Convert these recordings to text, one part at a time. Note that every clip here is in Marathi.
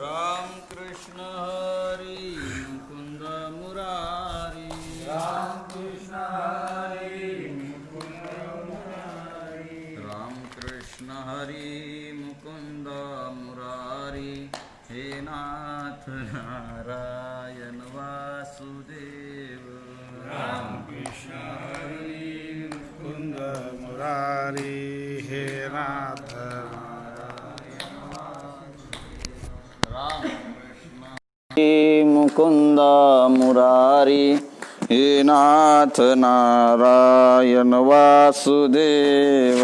राम कृष्ण हरी मुकुंद मुरारी, राम कृष्ण हरि मुकुंद मुरारी, राम कृष्ण हरी मुकुंद मुरारी, हे नाथ नारायण वासुदेव। राम कृष्ण हरि मुकुंद मुरारी, हे नाथ राम मुकुंद मुरारी, हे नाथ नारायण वासुदेव।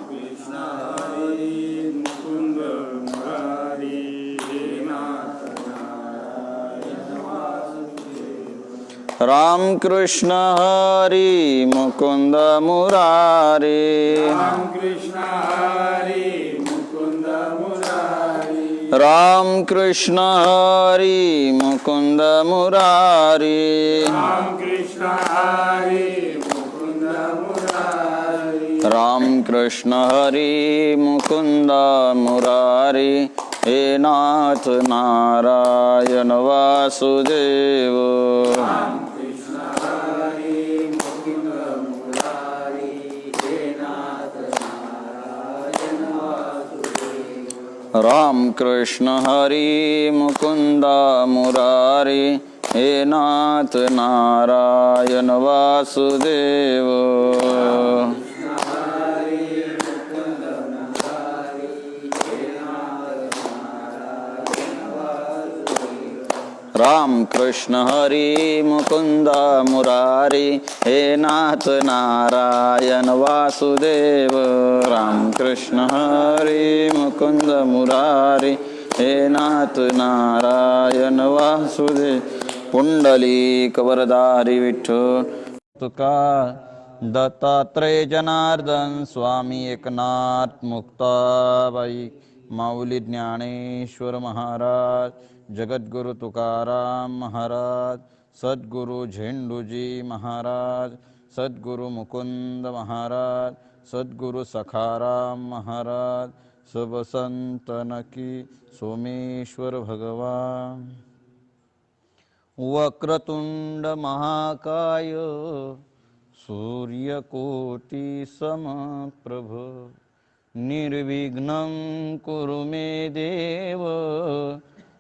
कृष्ण हरि मुकुंद मुरारी, हे नाथ नारायण वासुदेव। राम कृष्ण हरि मुकुंद मुरारी, राम कृष्ण हरि मुकुंद मुरारी, राम कृष्ण हरि मुकुंद मुरारी, राम कृष्ण हरि मुकुंद मुरारी, राम कृष्ण हरि मुकुंद मुरारी, हे नाथ नारायण वासुदेव। कृष्ण हरि मुकुंद मुरारी, हे नाथ नारायण वासुदेव। राम कृष्ण हरि मुकुंद मुरारी, हे नाथ नारायण वासुदेव। राम कृष्ण हरि मुकुंद मुरारी, हे नाथ नारायण वासुदेव। राम कृष्ण हरि मुकुंद मुरारी, हे नाथ नारायण वासुदेव। पुंडलीक वरदारी विठ्ठल तुका दत्तात्रय जनार्दन स्वामी एकनाथ मुक्ताबाई माऊली ज्ञानेश्वर महाराज, जगद्गुरु तुकाराम महाराज, सद्गुरु झेंडूजी महाराज, सद्गुरु मुकुंद महाराज, सद्गुरु सखाराम महाराज, सब संतन की सोमेश्वर भगवान। वक्रतुंड महाकाय सूर्यकोटि समप्रभ, निर्विघ्नं कुरु मे देव,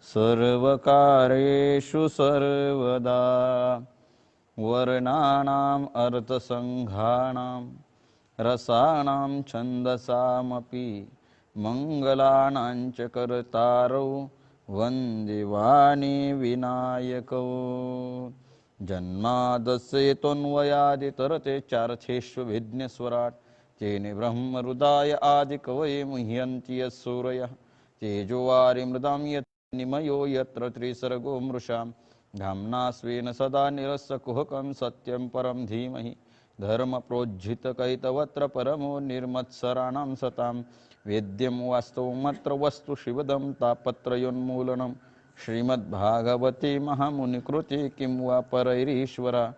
सर्वकार्येषु सर्वदा। वर्णानाम् अर्थसंघानां रसानां छन्दसामपि मङ्गलानां च कर्तारौ वन्दे वाणी विनायकौ। जन्मादस्येतोऽन्वयादितरते चार्थेष्वभिज्ञस्वराट्, तेने ब्रह्महृदाय आदिकवये मुह्यन्ति यस्सूरयः। तेजोवारिमृदां यन्निमयो यत्र त्रिसर्गो मृषां, धाम्ना स्वेन सदा निरस्यकुहकं सत्यं परं धीमहि। धर्मप्रोज्झितकैतवत्र परमो निर्मत्सराणां सतां, वेद्यं वास्तवमत्र वस्तु शिवदं तापत्रयोन्मूलनं। श्रीमद्भागवते महामुनिकृते किं वा परैरीश्वरा,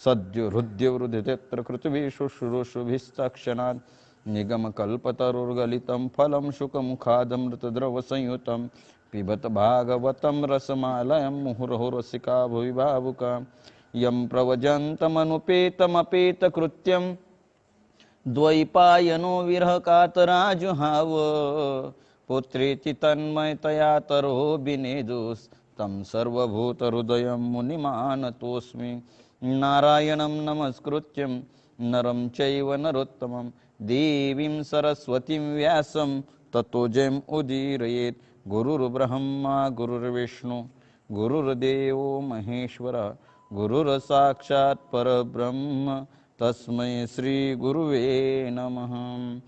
सद्यो हृद्यवृधितेऽत्र कृतवेषु शुश्रूषुभिस्तक्षणात्। निगमकल्पतरुर्गलितं फलं शुकमुखादमृतद्रवसंयुतं, पिबत भागवतं रसमालयं मुहुर्मुहुः रसिका भुवि भावुका। यं प्रव्रजन्तमनुपेतमपेतकृत्यं, द्वैपायनो विरहकातराजुहाव। पुत्रेति तन्मयतया तरो विनेदुस्तं सर्वभूतहृदयं मुनिमानतोऽस्मि। नारायणं नमस्कृत्यं नरं चैव नरोत्तमं, देवीं सरस्वतीं व्यासं ततो जयम् उदीरयेत्। गुरुर्ब्रह्मा गुरुर्विष्णु गुरुर्देवो महेश्वरः, गुरुर्साक्षात् परब्रह्म तस्मै श्री गुरुवे नमः।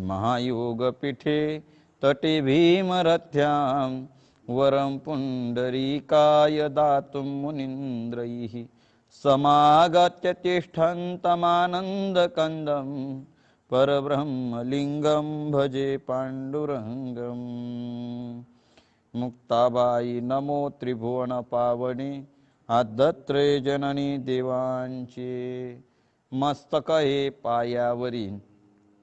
महायोगपीठे तटे भीमरथ्यां, वरं पुण्डरीकाय दातुं मुनीन्द्रैः, समागत्य तिष्ठन्तमानन्दकन्दं, परब्रह्मलिङ्गं भजे पाण्डुरङ्गम्। मुक्ताबाई नमो त्रिभुवनपावनी, आद्यत्रे जननी देवांचे। मस्तक हे पायावरी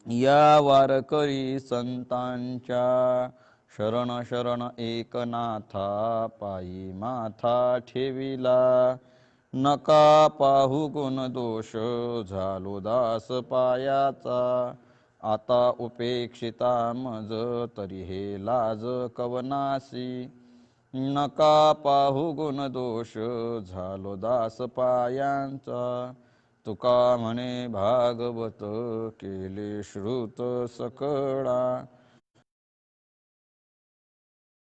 या वारकरी संतांच्या, शरण शरण एकनाथा पायी माथा ठेविला नका पाहू गुण दोष झालो दास पायाचा आता उपेक्षिता मज तरी हे लाज कवनासी नका पाहू गुण दोष झालो दास पायांचा तुका म्हणे भागवत केले श्रुत सकळा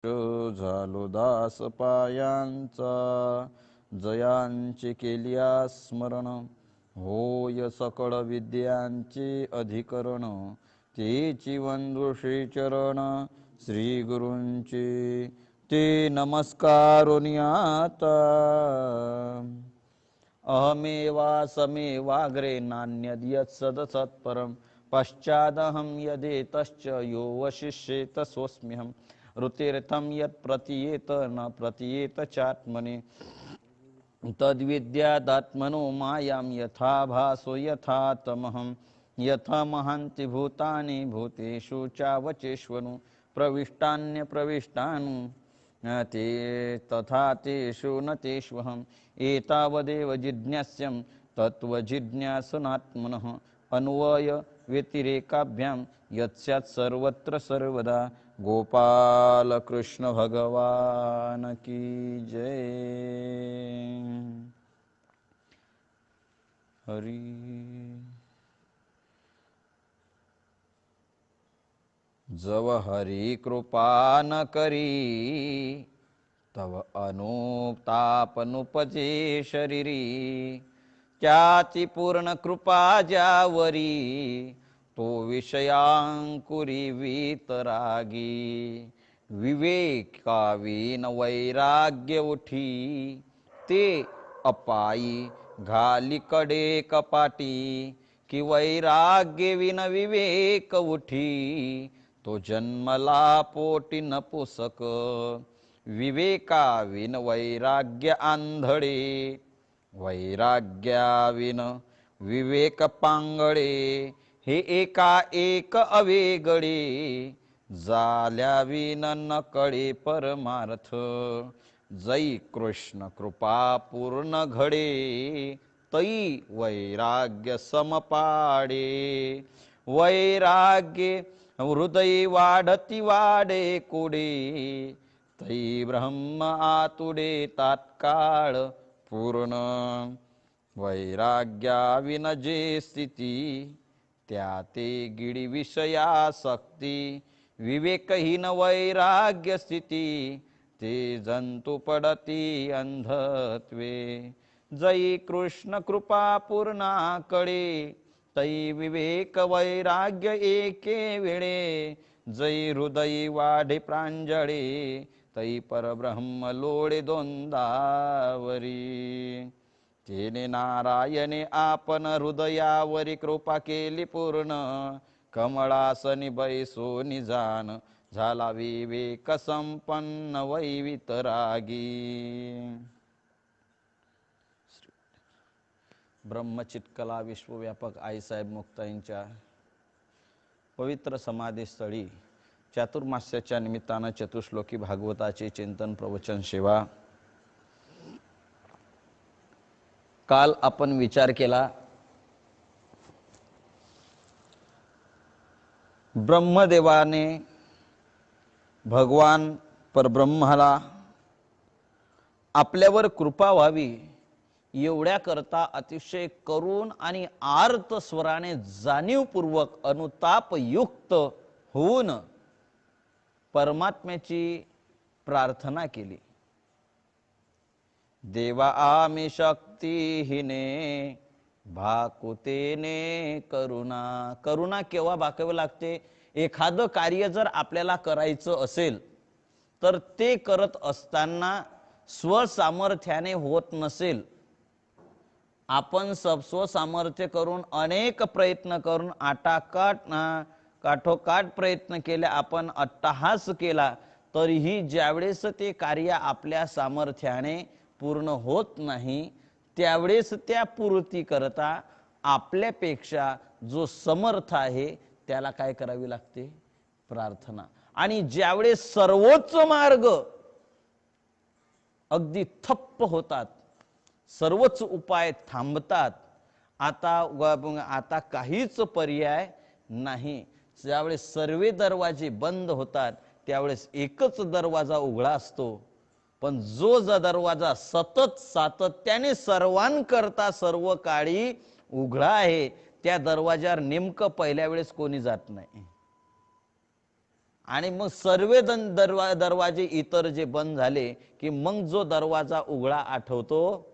झालो दास पायांचा जयांचे केलिया स्मरण होय सकळ विद्यांचे अधिकरण तेची वंदु श्री चरण श्री गुरूंचे ते नमस्कारोनी आता अहमेवासमेवाग्रे नान्यद्यत् सदसत्परं पश्चादहं यदेतश्च यो वशिष्येत स्वस्म्यहं ऋतीर्थं यत् प्रतीयेत न प्रतीयेत चात्मनि तद्विद्यादात्मनो मायां यथा भासो यथा तमहं यथा महान्ति भूतानि भूतेषु चावचेष्वनु प्रविष्टान्यप्रविष्टानु ते तथा तेषु न तेष्वहम् एतावदेव जिज्ञास्यं तत्त्वजिज्ञासनात्मनः अन्वय व्यतिरेकाभ्यां यत्स्यात् सर्वत्र सर्वदा गोपाल कृष्ण भगवान की जय। हरि जव हरि कृपा न करी तव अनुतापनुपजे शरीरी त्याची पूर्ण कृपा ज्यावरी तो विषयांकुरी वीतरागी विवेकावीन वैराग्य उठी ते अपायी घाली कडे कपाटी कि वैराग्य विन विवेक उठी तो जन्मला पोटी नपुसक विवेकाविन वैराग्य आंधळे वैराग्याविन विवेक पांगळे हे एका एक अवेगळे झाल्याविन न कळे परमार्थ जै कृष्ण कृपा पूर्ण घडे तै वैराग्य समपाडे वैराग्य हृदय वाढती वाडे कुडे तै ब्रह्म आतुडे तात्काळ पूर्ण वैराग्याविन जे स्थिती त्या ते गिडी विषयासक्ती विवेकहीन वैराग्य स्थिती ते जंतु पडती अंधत्वे जै कृष्ण कृपा पूर्णाकडे तै विवेक वैराग्य एके वेळे जै हृदय वाढे प्रांजळे तै परब्रह्म लोळे दोंदावरी तेने नारायणे आपण हृदयावरी कृपा केली पूर्ण कमळासनी बैसोनी जाण झाला विवेक संपन्न वैवितरागी ब्रह्मचित्कला विश्वव्यापक आईसाहेब मुक्ताईंच्या पवित्र समाधीस्थळी चातुर्मास्याच्या निमित्तानं चतुश्लोकी भागवताचे चिंतन प्रवचन सेवा। काल आपण विचार केला ब्रह्मदेवाने भगवान परब्रह्माला आपल्यावर कृपा व्हावी एवढ्या करता अतिशय करुण आणि आर्त स्वराने जाणीवपूर्वक अनुतापयुक्त होऊन परमात्म्याची प्रार्थना केली। देवा आमी शक्तीहीने भाकुतेने करुणा। करुणा केव्हा भाकावी लागते? एखादं कार्य जर आपल्याला करायचं असेल तर ते करत असताना स्वसामर्थ्याने होत नसेल, आपण स्वसामर्थ्य करून अनेक प्रयत्न करून काठोकाठ प्रयत्न केले, आपण अट्टहास केला, तरीही ज्यावेळेस ते कार्य आपल्या सामर्थ्याने पूर्ण होत नाही त्यावेळेस त्या पूर्ती करता आपल्यापेक्षा जो समर्थ आहे त्याला काय करावी लागते? प्रार्थना। आणि ज्यावेळेस सर्वोच्च मार्ग अगदी थप्प होतात, सर्वच उपाय थांबतात, आता काहीच पर्याय नाही, ज्यावेळेस सर्व दरवाजे बंद होतात त्यावेळेस एकच दरवाजा उघडा असतो. पण जो दरवाजा सतत सातत्याने सर्वांकरता सर्व काळी उघडा आहे, त्या दरवाजावर नेमकं पहिल्या वेळेस कोणी जात नाही. आणि मग सर्व दरवाजे इतर जे बंद झाले की मग जो दरवाजा उघडा आठवतो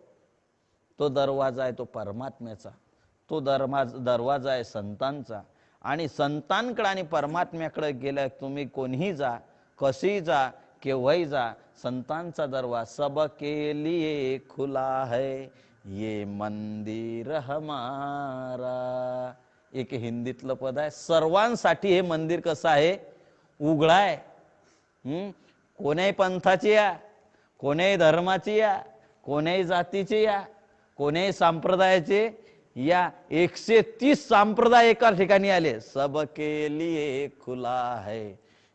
तो दरवाजा आहे तो परमात्म्याचा, तो दरवाजा आहे संतांचा. आणि संतांकडे आणि परमात्म्याकडे गेल्या तुम्ही कोणीही जा, कशी जा, केव्हाही जा, संतांचा दरवाजा सबके लिए खुला है ये मंदिर हमारा. एक हिंदीतलं पद आहे, सर्वांसाठी हे मंदिर कसं आहे, उघडा आहे. कोण्याही पंथाची या, कोण्याही धर्माची या, कोण्याही जातीची या, कोण्याही संप्रदायाचे या, 130 संप्रदाय एका ठिकाणी आले. सबके लिए खुला है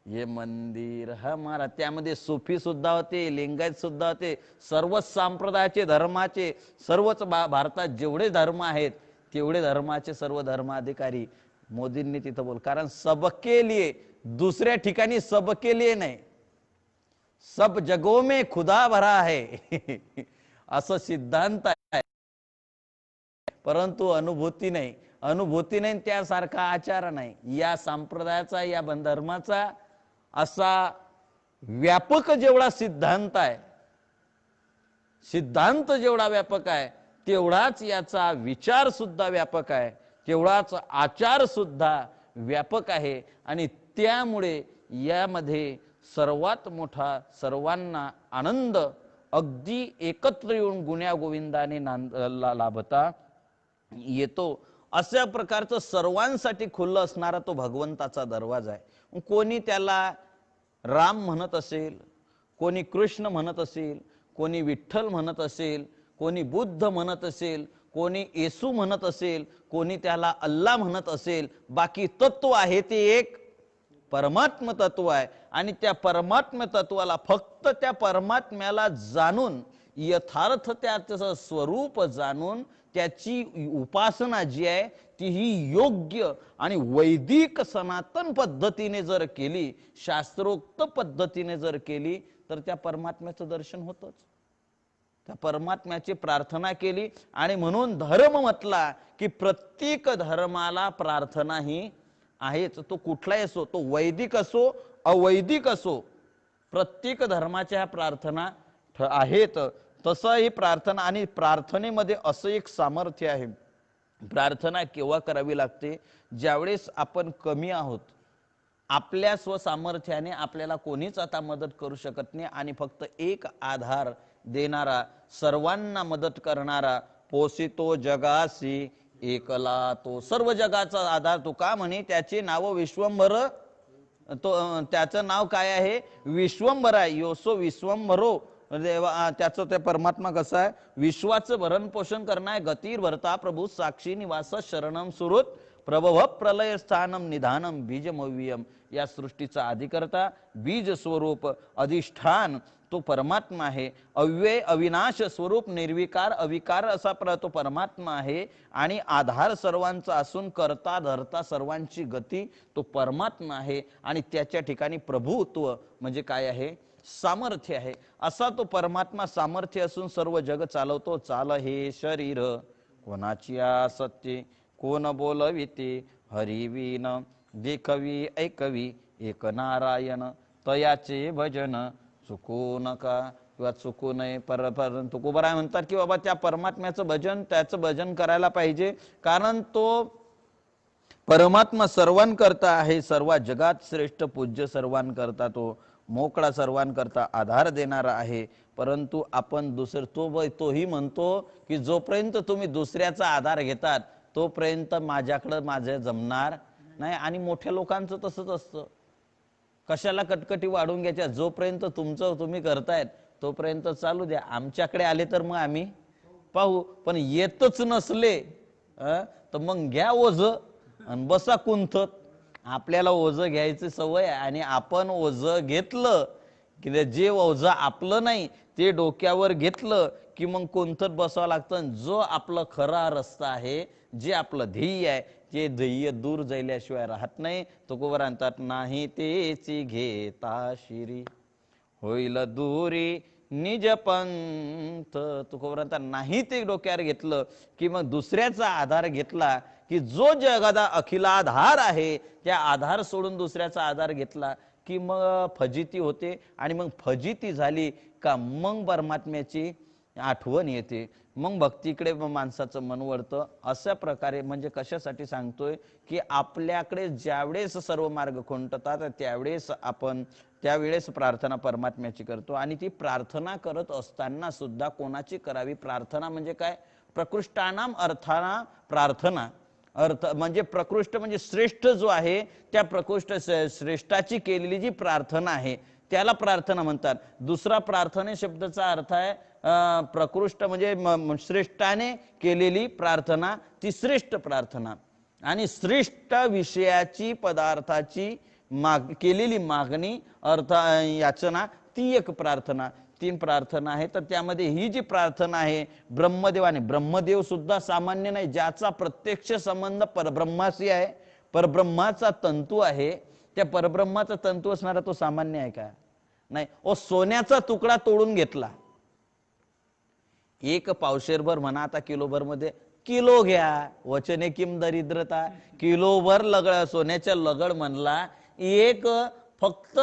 ये मंदिर हमारा. त्यामध्ये सुफी सुद्धा होते, लिंगायत सुद्धा होते, सर्वच संप्रदायाचे धर्माचे, सर्वच भारतात जेवढे धर्म आहेत तेवढे धर्माचे सर्व धर्माधिकारी मोदींनी तिथं बोल. कारण सबके लिए, दुसऱ्या ठिकाणी सबके लिए नाही, सब जगों में खुदा भरा है असं सिद्धांत आहे. परंतु अनुभूती नाही, अनुभूती नाही, त्यासारखा आचार नाही. या संप्रदायाचा, या धर्माचा असा व्यापक जेवढा सिद्धांत आहे, सिद्धांत जेवढा व्यापक आहे तेवढाच याचा विचार सुद्धा व्यापक आहे, तेवढाच आचार सुद्धा व्यापक आहे. आणि त्यामुळे यामध्ये सर्वात मोठा सर्वांना आनंद अगदी एकत्र येऊन गुण्या गोविंदाने लाभता येतो. अशा प्रकारचं सर्वांसाठी खुल्लं असणारा तो भगवंताचा दरवाजा आहे. कोणी त्याला राम म्हणत असेल, कोणी कृष्ण म्हणत असेल, कोणी विठ्ठल म्हणत असेल, कोणी बुद्ध म्हणत असेल, कोणी येसू म्हणत असेल, कोणी त्याला अल्लाह म्हणत असेल, बाकी तत्व आहे ते एक परमात्म तत्व आहे. आणि त्या परमात्म तत्वाला, फक्त त्या परमात्म्याला जाणून, यथार्थ त्याचं स्वरूप जाणून त्याची उपासना जी आहे ती ही योग्य आणि वैदिक सनातन पद्धतीने जर केली, शास्त्रोक्त पद्धतीने जर केली, तर त्या परमात्म्याचं दर्शन होतच. त्या परमात्म्याची प्रार्थना केली. आणि म्हणून धर्म म्हटला की प्रत्येक धर्माला प्रार्थना ही आहेच. तो कुठलाही असो, तो वैदिक असो अवैदिक असो, प्रत्येक धर्माच्या प्रार्थना आहेत. तसं ही प्रार्थना, आणि प्रार्थनेमध्ये असं एक सामर्थ्य आहे. प्रार्थना केव्हा करावी लागते, ज्यावेळेस आपण कमी आहोत, आपल्या स्वसामर्थ्याने आपल्याला कोणीच आता मदत करू शकत नाही, आणि फक्त एक आधार देणारा, सर्वांना मदत करणारा, पोसितो जगासी एकला तो, सर्व जगाचा आधार. तो का म्हणे, त्याचे नाव विश्वंभर, तो त्याचं नाव काय आहे, विश्वंभर आहे. योसो विश्वंभरो देवा, त्याचं ते परमात्मा कसं आहे, विश्वाचं भरण पोषण करणार, गतीर भरता प्रभू साक्षी निवास शरणम सुरुत प्रभव प्रलय स्थानम निधानम बीजमव्यम. या सृष्टीचा आदिकर्ता, बीज स्वरूप, अधिष्ठान तो परमात्मा आहे. अव्यय अविनाश स्वरूप, निर्विकार अविकार असा तो परमात्मा आहे. आणि आधार सर्वांचा असून करता धरता सर्वांची गती तो परमात्मा आहे. आणि त्याच्या ठिकाणी प्रभुत्व म्हणजे काय आहे, सामर्थ्य आहे. असा तो परमात्मा सामर्थ्य असून सर्व जग चालवतो. चाल हे शरीर कोणाची सत्य, कोण बोलविते हरिवीन, देखवी ऐकवी एक नारायण, तयाचे भजन चुकू नका किंवा चुकू नये. परंतु तुकोबाराय म्हणतात की बाबा त्या परमात्म्याचं भजन, त्याचं भजन करायला पाहिजे, कारण तो परमात्मा सर्वांकरता आहे, सर्व जगात श्रेष्ठ पूज्य सर्वांकरता, तो मोकळा सर्वांकरता आधार देणारा आहे. परंतु आपण तोही म्हणतो की जोपर्यंत तुम्ही दुसऱ्याचा आधार घेतात तोपर्यंत माझ्याकडं माझे जमणार नाही. आणि मोठ्या लोकांचं तसंच असतं, कशाला कटकटी वाढून घ्यायच्या, जोपर्यंत तुमचं तुम्ही करतायत तोपर्यंत चालू द्या, आमच्याकडे आले तर मग आम्ही पाहू, पण येतच नसले तर मग घ्या ओझ आणि बसा कुंथत. आपल्याला ओझं घ्यायची सवय आहे आणि आपण ओझं घेतलं की जे ओझं आपलं नाही ते डोक्यावर घेतलं की मग कोणतंच बसावं लागतं. जो आपलं खरा रस्ता आहे, जे आपलं ध्येय आहे, ते ध्येय दूर जायल्याशिवाय राहत नाही. तुकोबर आणतात, नाही तेची घेता शिरी होईल दूरी निज पंथ. तुकोबर आणतात, नाही ते डोक्यावर घेतलं की मग दुसऱ्याचा आधार घेतला की जो जगाचा अखिलाधार आहे त्या आधार सोडून दुसऱ्याचा आधार घेतला की मग फजिती होते. आणि मग फजिती झाली का मग परमात्म्याची आठवण येते, मग भक्तीकडे माणसाचं मन वळतं. अशा प्रकारे म्हणजे कशासाठी सांगतोय की आपल्याकडे ज्यावेळेस सर्व मार्ग खुंटतात त्यावेळेस आपण त्यावेळेस प्रार्थना परमात्म्याची करतो. आणि ती प्रार्थना करत असताना सुद्धा कोणाची करावी? प्रार्थना म्हणजे काय? प्रकृष्टानाम अर्थाना प्रार्थना. अर्थ म्हणजे प्रकृष्ट म्हणजे श्रेष्ठ जो आहे त्या प्रकृष्ट श्रेष्ठाची केलेली जी प्रार्थना आहे त्याला प्रार्थना म्हणतात. दुसरा प्रार्थने शब्दाचा अर्थ आहे प्रकृष्ट म्हणजे श्रेष्ठाने केलेली प्रार्थना, ती श्रेष्ठ प्रार्थना. आणि श्रेष्ठ विषयाची पदार्थाची केलेली मागणी अर्थ याचना, ती एक प्रार्थना. 3 प्रार्थना आहे. तर त्यामध्ये ही जी प्रार्थना आहे ब्रह्मदेवाने, ब्रह्मदेव सुद्धा सामान्य नाही, ज्याचा प्रत्यक्ष संबंध परब्रह्माशी आहे, परब्रह्माचा तंतू आहे, त्या परब्रह्माचा तंतू असणारा तो सामान्य आहे का? नाही. ओ सोन्याचा तुकडा तोडून घेतला, 1 पावशेरभर म्हणा, आता किलोभर मध्ये किलो घ्या, वचने किम दरिद्रता, किलोभर लगड सोन्याच्या लगड म्हणला, एक फक्त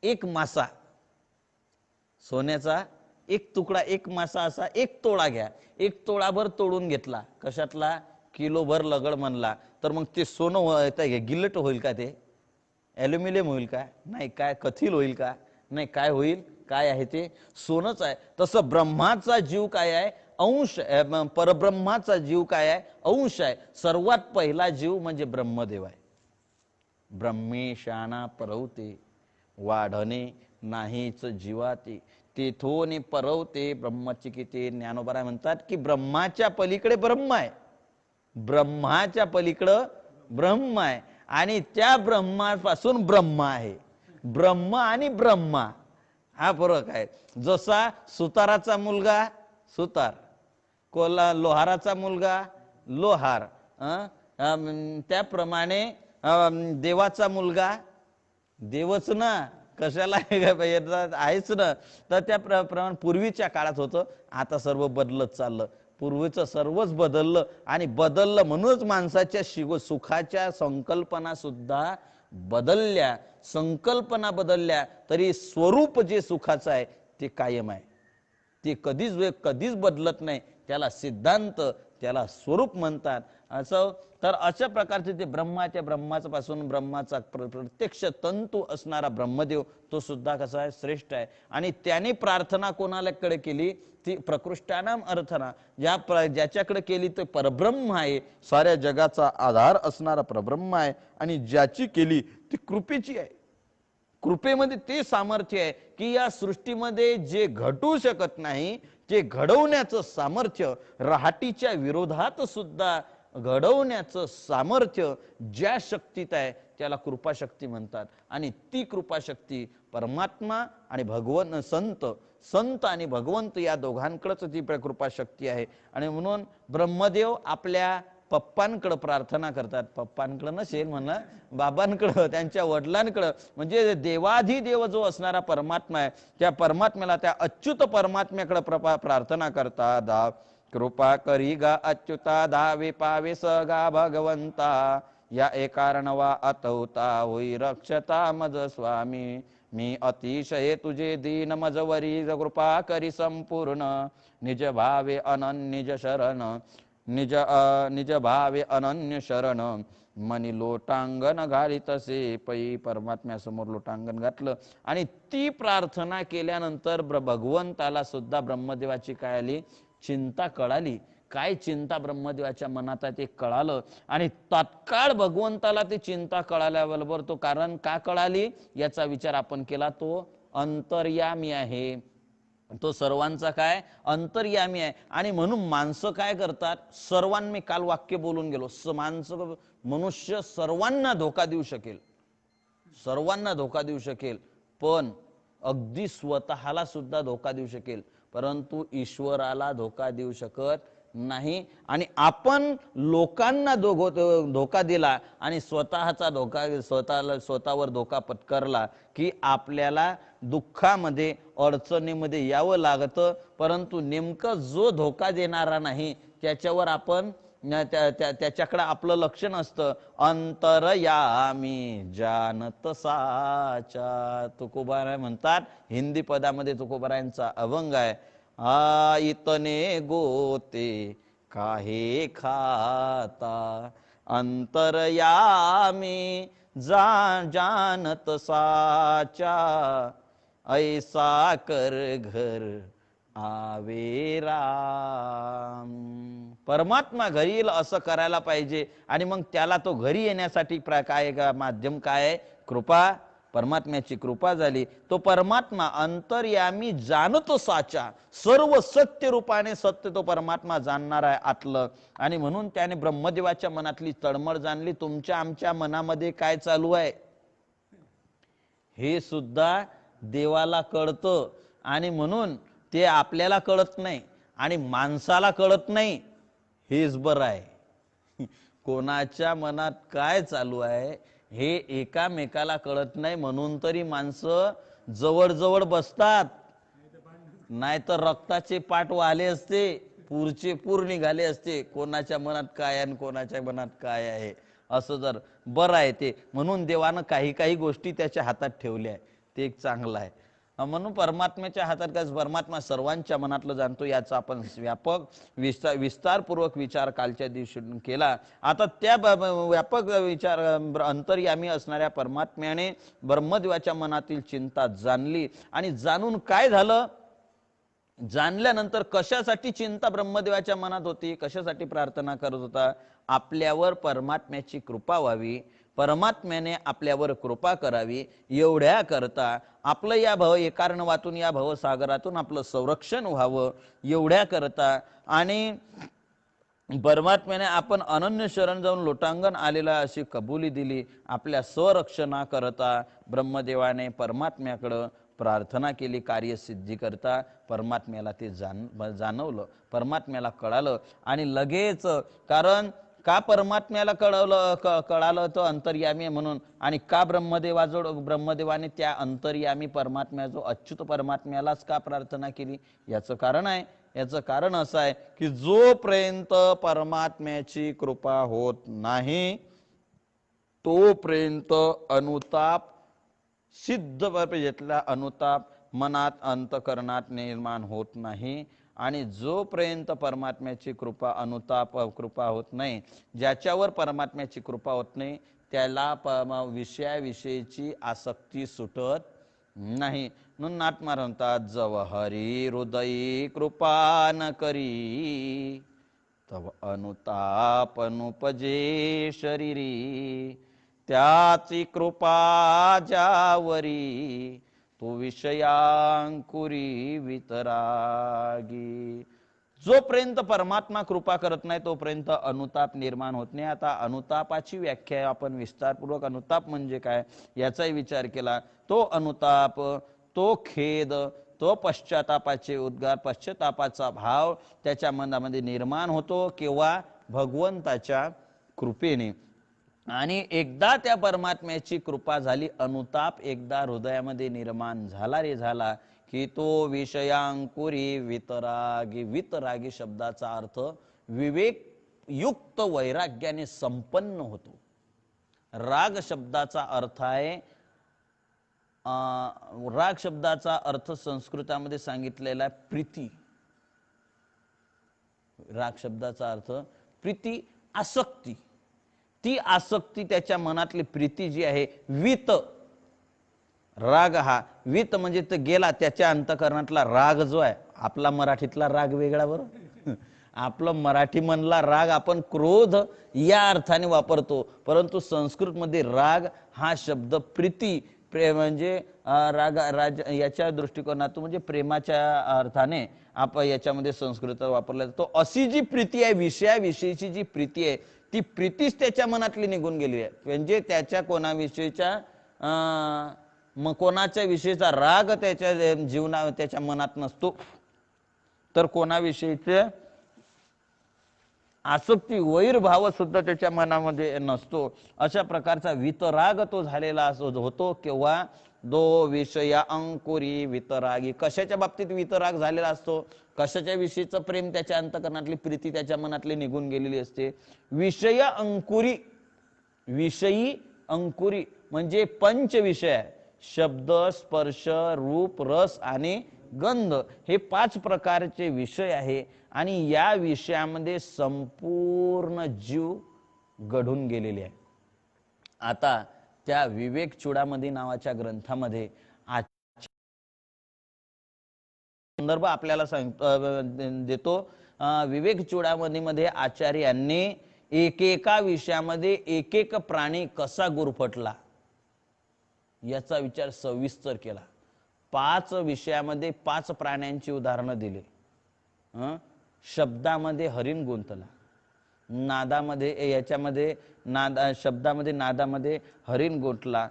1 मासा सोन्याचा, 1 तुकडा, 1 मासा असा 1 तोळा घ्या, 1 तोळाभर तोडून घेतला, कशातला? किलोभर लगड म्हणला. तर मग ते सोनं गिल्लट होईल का? ते ॲल्युमिनियम होईल का? नाही. काय कथील होईल का? नाही. काय होईल? काय आहे ते? सोनच आहे. तसं ब्रह्माचा जीव काय आहे? अंश. परब्रह्माचा जीव काय आहे? अंश आहे. सर्वात पहिला जीव म्हणजे ब्रह्मदेव आहे. ब्रह्मेशाना परवते वाढणे नाहीच जीवाती, तेथोनी परवते ब्रह्मची किती. ज्ञानोबा म्हणतात की ब्रह्माच्या पलीकडे ब्रह्म आहे, ब्रह्माच्या पलीकडं ब्रह्म आहे आणि त्या ब्रह्मापासून ब्रह्म आहे. ब्रह्म आणि ब्रह्मा हा फरक आहे. जसा सुताराचा मुलगा सुतार, लोहाराचा मुलगा लोहार, त्याप्रमाणे देवाचा मुलगा देवच ना, कशाला आहेच ना. तर त्याप्रमाणे पूर्वीच्या काळात होतं, आता सर्व बदलत चाललं. पूर्वीचं सर्वच बदललं आणि बदललं म्हणूनच माणसाच्या सुखाच्या संकल्पना सुद्धा बदलल्या. संकल्पना बदलल्या तरी स्वरूप जे सुखाचं आहे ते कायम आहे, ते कधीच बदलत नाही. त्याला सिद्धांत, त्याला स्वरूप म्हणतात. असं तर अशा प्रकारचे ते ब्रह्माच्या पासून ब्रह्माचा प्रत्यक्ष तंतू असणारा ब्रह्मदेव तो सुद्धा कसा आहे? श्रेष्ठ आहे. आणि त्याने प्रार्थना कोणाकडे केली? ती प्रकृष्टानाम अर्थना, ज्याच्याकडे केली ते परब्रह्म आहे, साऱ्या जगाचा आधार असणारा परब्रह्म आहे. आणि ज्याची केली ती कृपेची आहे. कृपेमध्ये ते सामर्थ्य आहे की या सृष्टीमध्ये जे घटू शकत नाही ते घडवण्याचं सामर्थ्य, रहाटीच्या विरोधात सुद्धा घडवण्याचं सामर्थ्य ज्या शक्तीत आहे त्याला कृपाशक्ती म्हणतात. आणि ती कृपाशक्ती परमात्मा आणि भगवन संत आणि भगवंत या दोघांकडेच ती कृपाशक्ती आहे. आणि म्हणून ब्रह्मदेव आपल्या पप्पांकडे प्रार्थना करतात. पप्पांकडे नसेल म्हणा, बाबांकडं, त्यांच्या वडिलांकडं, म्हणजे देवाधिदेव जो असणारा परमात्मा आहे त्या परमात्म्याला, त्या अच्युत परमात्म्याकडे प्रार्थना करतात. कृपा करी गा अच्युता, धावे पावे स गा भगवंता, या एकारणवा अतवता होई रक्षता मज स्वामी. मी अतिशय तुझे दीन मजवरी, कृपा करी संपूर्ण, निज भावे अनन्य शरण, निज भावे अनन्य शरण, मनी लोटांगण घालितसे पै. परमात्म्यासमोर लोटांगण घातलं आणि ती प्रार्थना केल्यानंतर भगवंताला सुद्धा ब्रह्मदेवाची काय आली? चिंता कळाली. काय चिंता ब्रह्मदेवाच्या मनात आहे ते कळालं. आणि तात्काळ भगवंताला ती चिंता कळाल्याबरोबर तो कारण का कळाली याचा विचार आपण केला, तो अंतर्यामी आहे. तो सर्वांचा काय अंतर्यामी आहे. आणि म्हणून माणसं काय करतात, सर्वांनी, काल वाक्य बोलून गेलो, माणसं मनुष्य सर्वांना धोका देऊ शकेल, सर्वांना धोका देऊ शकेल, पण अगदी स्वतःला सुद्धा धोका देऊ शकेल, परंतु ईश्वराला धोका देऊ शकत नाही. आणि आपण लोकांना धोका दिला आणि स्वतःचा धोका स्वतःवर धोका पत्करला की आपल्याला दुःखामध्ये अडचणीमध्ये यावं लागतं. परंतु नेमकं जो धोका देणारा नाही त्याच्यावर आपण त्याच्याकडे आपलं लक्ष नसतं. अंतरयामी जानत साचा, तुकोबाराय म्हणतात, हिंदी पदामध्ये तुकोबारायांचा अभंग आहे, इतने गोते काहे खाता, अंतरयामी जानत साचा, ऐसा कर घर आवे राम. परमात्मा घरी येईल असं करायला पाहिजे. आणि मग त्याला तो घरी येण्यासाठी काय माध्यम काय आहे, कृपा, परमात्म्याची कृपा झाली. तो परमात्मा अंतर्यामी जाणतो साचा, सर्व सत्य रूपाने सत्य तो परमात्मा जाणणार आहे आतलं. आणि म्हणून त्याने ब्रह्मदेवाच्या मनातली तळमळ जाणली. तुमच्या आमच्या मनामध्ये काय चालू आहे हे सुद्धा देवाला कळतं. आणि म्हणून ते आपल्याला कळत नाही आणि माणसाला कळत नाही, हेच बरं आहे. कोणाच्या मनात काय चालू आहे हे एकामेकाला कळत नाही, म्हणून तरी माणसं जवळ जवळ बसतात, नाहीतर रक्ताचे पाठ वाले असते, पूरचे पूर निघाले असते, कोणाच्या मनात काय आणि कोणाच्या मनात काय आहे असं. जर बरं आहे ते, म्हणून देवानं काही काही गोष्टी त्याच्या हातात ठेवल्या आहे, ते एक चांगलं आहे. म्हणून परमात्म्याच्या हातात काय, परमात्मा सर्वांच्या मनातलं जाणतो, याचा आपण व्यापक विस्तारपूर्वक विचार कालच्या दिवशी केला. आता त्या व्यापक विचार अंतर्यामी असणाऱ्या परमात्म्याने ब्रह्मदेवाच्या मनातील चिंता जाणली. आणि जाणून काय झालं, जाणल्यानंतर कशासाठी चिंता ब्रह्मदेवाच्या मनात होती, कशासाठी प्रार्थना करत होता, आपल्यावर परमात्म्याची कृपा व्हावी, परमात्म्याने आपल्यावर कृपा करावी, एवढ्या करता आपलं या एकार्णवातून, या भवसागरातून आपलं संरक्षण व्हावं, एवढ्या करता. आणि परमात्म्याने आपण अनन्य शरण जाऊन लोटांगण आलेला अशी कबुली दिली. आपल्या स्वरक्षणा करता ब्रह्मदेवाने परमात्म्याकडं प्रार्थना केली कार्यसिद्धी करता. परमात्म्याला ते जाणवलं, परमात्म्याला कळालं. आणि लगेच, कारण का परमात्म्याला कळालं तो अंतर्यामी म्हणून, आणि का ब्रह्मदेवाने त्या अंतर्यामी परमात्म्याजो अच्युत परमात्म्यालाच का प्रार्थना केली, याचं कारण आहे. याचं कारण असं आहे की जोपर्यंत परमात्म्याची कृपा होत नाही तोपर्यंत अनुताप सिद्ध घेतला, अनुताप मनात अंतकरणात निर्माण होत नाही. आणि जोपर्यंत परमात्म्याची कृपा अनुताप कृपा होत नाही, ज्याच्यावर परमात्म्याची कृपा होत नाही त्याला विषयाविषयीची आसक्ती सुटत नाही. म्हणून नाथमार म्हणतात, जव हरी हृदयी कृपा न करी, तव अनुताप अनुपजे शरीरी, त्याची कृपा ज्यावरी, तो विषयांकुरी वितरागी. जोपर्यंत परमात्मा कृपा करत नाही तोपर्यंत अनुताप निर्माण होत नाही. आता अनुतापाची व्याख्या आपण विस्तारपूर्वक, अनुताप म्हणजे काय याचाही विचार केला. तो अनुताप, तो खेद, तो पश्चातापाचे उद्गार, पश्चातापाचा भाव त्याच्या मनामध्ये निर्माण होतो केव्हा, भगवंताच्या कृपेने. आणि एकदा त्या परमात्म्याची कृपा झाली, अनुताप एकदा हृदयामध्ये निर्माण झाला रे झाला की तो विषयांकुरी वितरागी. वितरागी शब्दाचा अर्थ विवेक युक्त वैराग्याने संपन्न होतो. राग शब्दाचा अर्थ आहे, राग शब्दाचा अर्थ संस्कृतामध्ये सांगितलेला प्रीती. राग शब्दाचा अर्थ प्रीती, आसक्ती. ती आसक्ती, त्याच्या मनातली प्रीती जी आहे, वित राग, हा वित म्हणजे तो गेला, त्याच्या अंतकरणातला राग जो आहे. आपला मराठीतला राग वेगळा बरं, आपलं मराठी म्हणला राग आपण क्रोध या अर्थाने वापरतो, परंतु संस्कृत मध्ये राग हा शब्द प्रीती, प्रेम म्हणजे राज याच्या दृष्टिकोनातून म्हणजे प्रेमाच्या अर्थाने आपण याच्यामध्ये संस्कृत वापरला जातो. अशी जी प्रीती आहे, विषयाविषयीची जी प्रीती आहे, ती प्रीतीच त्याच्या मनातली निघून गेली आहे. म्हणजे त्याच्या कोणाविषयीच्या मग कोणाच्या विषयीचा राग त्याच्या जीवना त्याच्या मनात नसतो, तर कोणाविषयीचे आसक्ती वैरभाव सुद्धा त्याच्या मनामध्ये नसतो. अशा प्रकारचा वितराग तो झालेला होतो. केव्हा दो विषया अंकुरी वितरागी. कशाच्या बाबतीत वितराग झालेला असतो? कशाच्या विषयीचं प्रेम त्याच्या अंतकरणातली प्रीती त्याच्या मनातली निघून गेलेली असते. विषय अंकुरी, विषयी अंकुरी म्हणजे पंच विषय, शब्द, स्पर्श, रूप, रस आणि गंध, हे 5 प्रकारचे विषय आहे. आणि या विषयामध्ये संपूर्ण जीव घडून गेलेले आहे. आता त्या विवेक चूडामणी नावाच्या ग्रंथामध्ये संदर्भ आपल्याला देतो. विवेक चूडामणीमध्ये आचार्यांनी एकेका विषयामध्ये एक एक प्राणी कसा गुरफटला याचा विचार सविस्तर केला. 5 विषयामध्ये 5 प्राण्यांची उदाहरणं दिली. शब्दामध्ये हरिण गुंतला, नादामध्ये याच्यामध्ये शब्दामध्ये नादामध्ये हरिण गुंतला,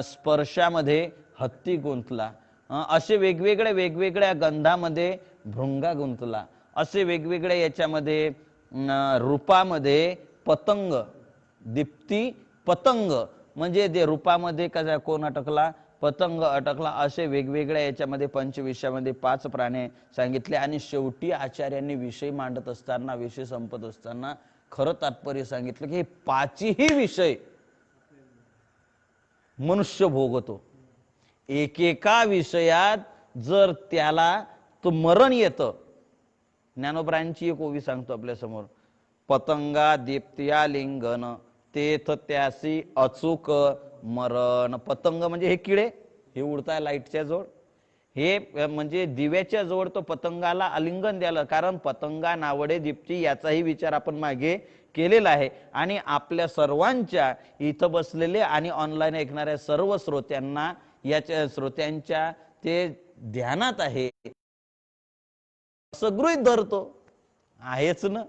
स्पर्शामध्ये हत्ती गुंतला, असे वेगवेगळ्या गंधामध्ये भृंगा गुंतला, असे वेगवेगळ्या याच्यामध्ये रूपामध्ये पतंग, दीप्ती पतंग म्हणजे रूपामध्ये कोण अटकला? पतंग अटकला. असे वेगवेगळ्या याच्यामध्ये पंचविषयामध्ये 5 प्राणी सांगितले. आणि शेवटी आचार्यांनी विषय मांडत असताना, विषय संपत असताना खरं तात्पर्य सांगितलं की हे 5ही विषय मनुष्य भोगतो. एकेका विषयात जर त्याला तो मरण येतं. ज्ञानोबरांची एक ओवी सांगतो आपल्या समोर. पतंगा दीप्त्या लिंगन तेथ त्यासी अचूक मरण. पतंग म्हणजे हे किडे, हे उडताय लाईटच्या जवळ, हे म्हणजे दिव्याच्या जवळ तो पतंगाला आलिंगन द्यायला. कारण पतंगा नावडे दीप्ती याचाही विचार आपण मागे केलेला आहे. आणि आपल्या सर्वांच्या इथं बसलेले आणि ऑनलाईन ऐकणाऱ्या सर्व श्रोत्यांना श्रोत्यांच्या ते ध्यानात आहे, सगळं धरतो आहेच ना.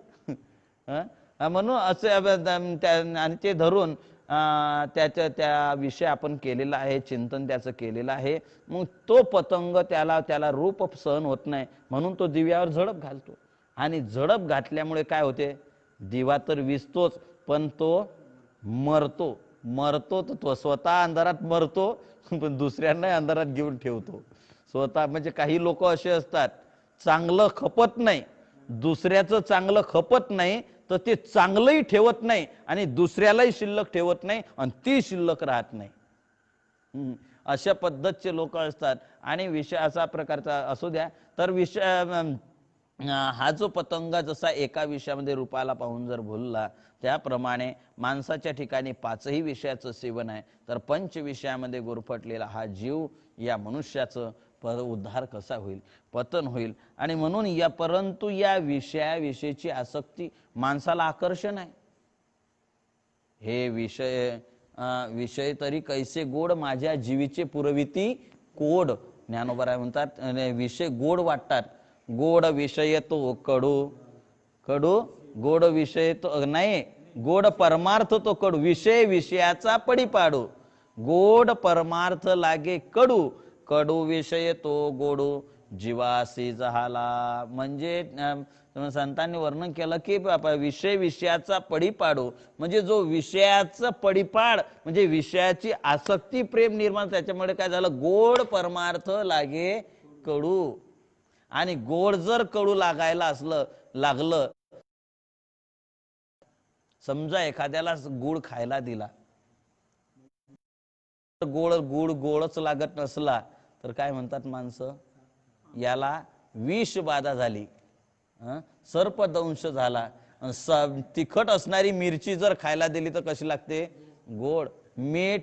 म्हणून असे आणि ते धरून त्या विषय आपण केलेला आहे, चिंतन त्याचं केलेलं आहे. मग तो पतंग त्याला रूप सहन होत नाही म्हणून तो दिव्यावर झडप घालतो. आणि झडप घातल्यामुळे काय होते? दिवा तर विजतोच, पण तो मरतो. तर तो स्वतः अंधारात मरतो, पण दुसऱ्यांना अंधारात घेऊन ठेवतो. स्वतः म्हणजे काही लोक असे असतात, चांगलं खपत नाही, दुसऱ्याचं चांगलं खपत नाही, तर ते चांगलंही ठेवत नाही आणि दुसऱ्यालाही शिल्लक ठेवत नाही आणि ती शिल्लक राहत नाही. अशा पद्धतचे लोक असतात. आणि विषय असा प्रकारचा असू द्या, तर विषय हा जो पतंगा जसा एका विषयामध्ये रूपाला पाहून जर बोलला, त्याप्रमाणे माणसाच्या ठिकाणी 5ही विषयाचं सेवन आहे, तर 5 विषयामध्ये गुरफटलेला हा जीव या मनुष्याचं उद्धार कसा होईल? पतन होईल. आणि म्हणून परंतु या विषयाविषयीची आसक्ती माणसाला आकर्षण आहे. हे विषय तरी कैसे गोड, माझ्या जीवीचे पुरविती कोड. ज्ञानोबा म्हणतात विषय गोड वाटतात. गोड विषय तो कडू गोड विषय तो नाही, गोड परमार्थ तो कडू. विषयाचा पडीपाडू, गोड परमार्थ लागे कडू, कडू विषय तो गोडू जीवासी जहाला. म्हणजे संतांनी वर्णन केलं की विषयाचा पडीपाडू म्हणजे जो विषयाचा पडीपाड म्हणजे विषयाची आसक्ती, प्रेम निर्माण, त्याच्यामुळे काय झालं? गोड परमार्थ लागे कडू. आणि गोड जर कडू लागायला लागलं, समजा एखाद्याला गुळ खायला दिला, गोडच लागत नसला तर काय म्हणतात माणसं? याला विष बाधा झाली, सर्पदंश झाला. तिखट असणारी मिरची जर खायला दिली तर कशी लागते? गोड. मीठ,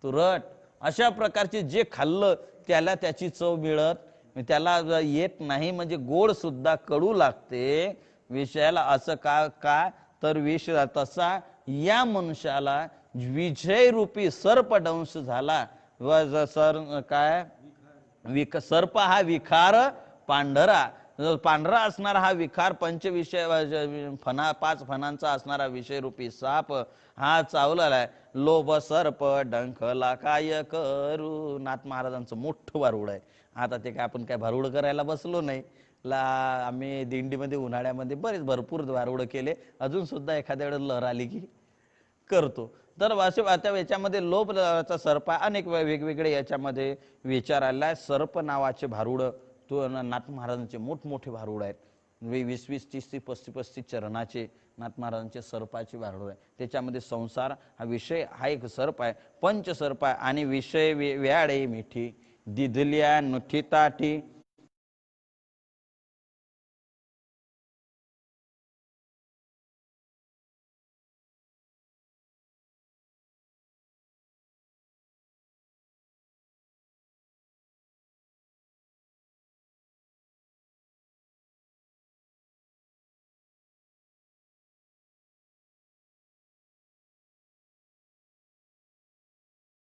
तुरट, अशा प्रकारचे जे खाल्लं त्याला त्याची चव मिळत त्याला येत नाही. म्हणजे गोड सुद्धा कडू लागते विषयाला. असं का तर विष तसा या मनुष्याला विजय रूपी सर्पदंश झाला काय सर्प हा विखार पांढरा, पांढरा असणारा हा विखार पंचविषय पाच फणांचा असणारा विषय रूपी साप हा चावलेला आहे. लोभ सर्प डंखला काय करू. नाथ महाराजांचं मोठं भारुड आहे. आता ते काय आपण काय भारुड करायला बसलो नाही. आम्ही दिंडीमध्ये उन्हाळ्यामध्ये बरेच भरपूर भारुड केले, अजून सुद्धा एखाद्या वेळेस लहर आली की करतो. तर आता याच्यामध्ये लोभचा सर्प अनेक वेगवेगळे याच्यामध्ये विचार आलेला आहे. सर्प नावाचे भारुड तो नाथ महाराजांचे मोठमोठे भारुड आहेत. 20 20 30 30 35 चरणाचे नाथ महाराजांचे सर्पाचे भारुड आहे. त्याच्यामध्ये संसार हा विषय हा एक सर्प आहे, पंच सर्प आहे. आणि विषय व्याडे मिठी दिधल्या नुठी ताठी.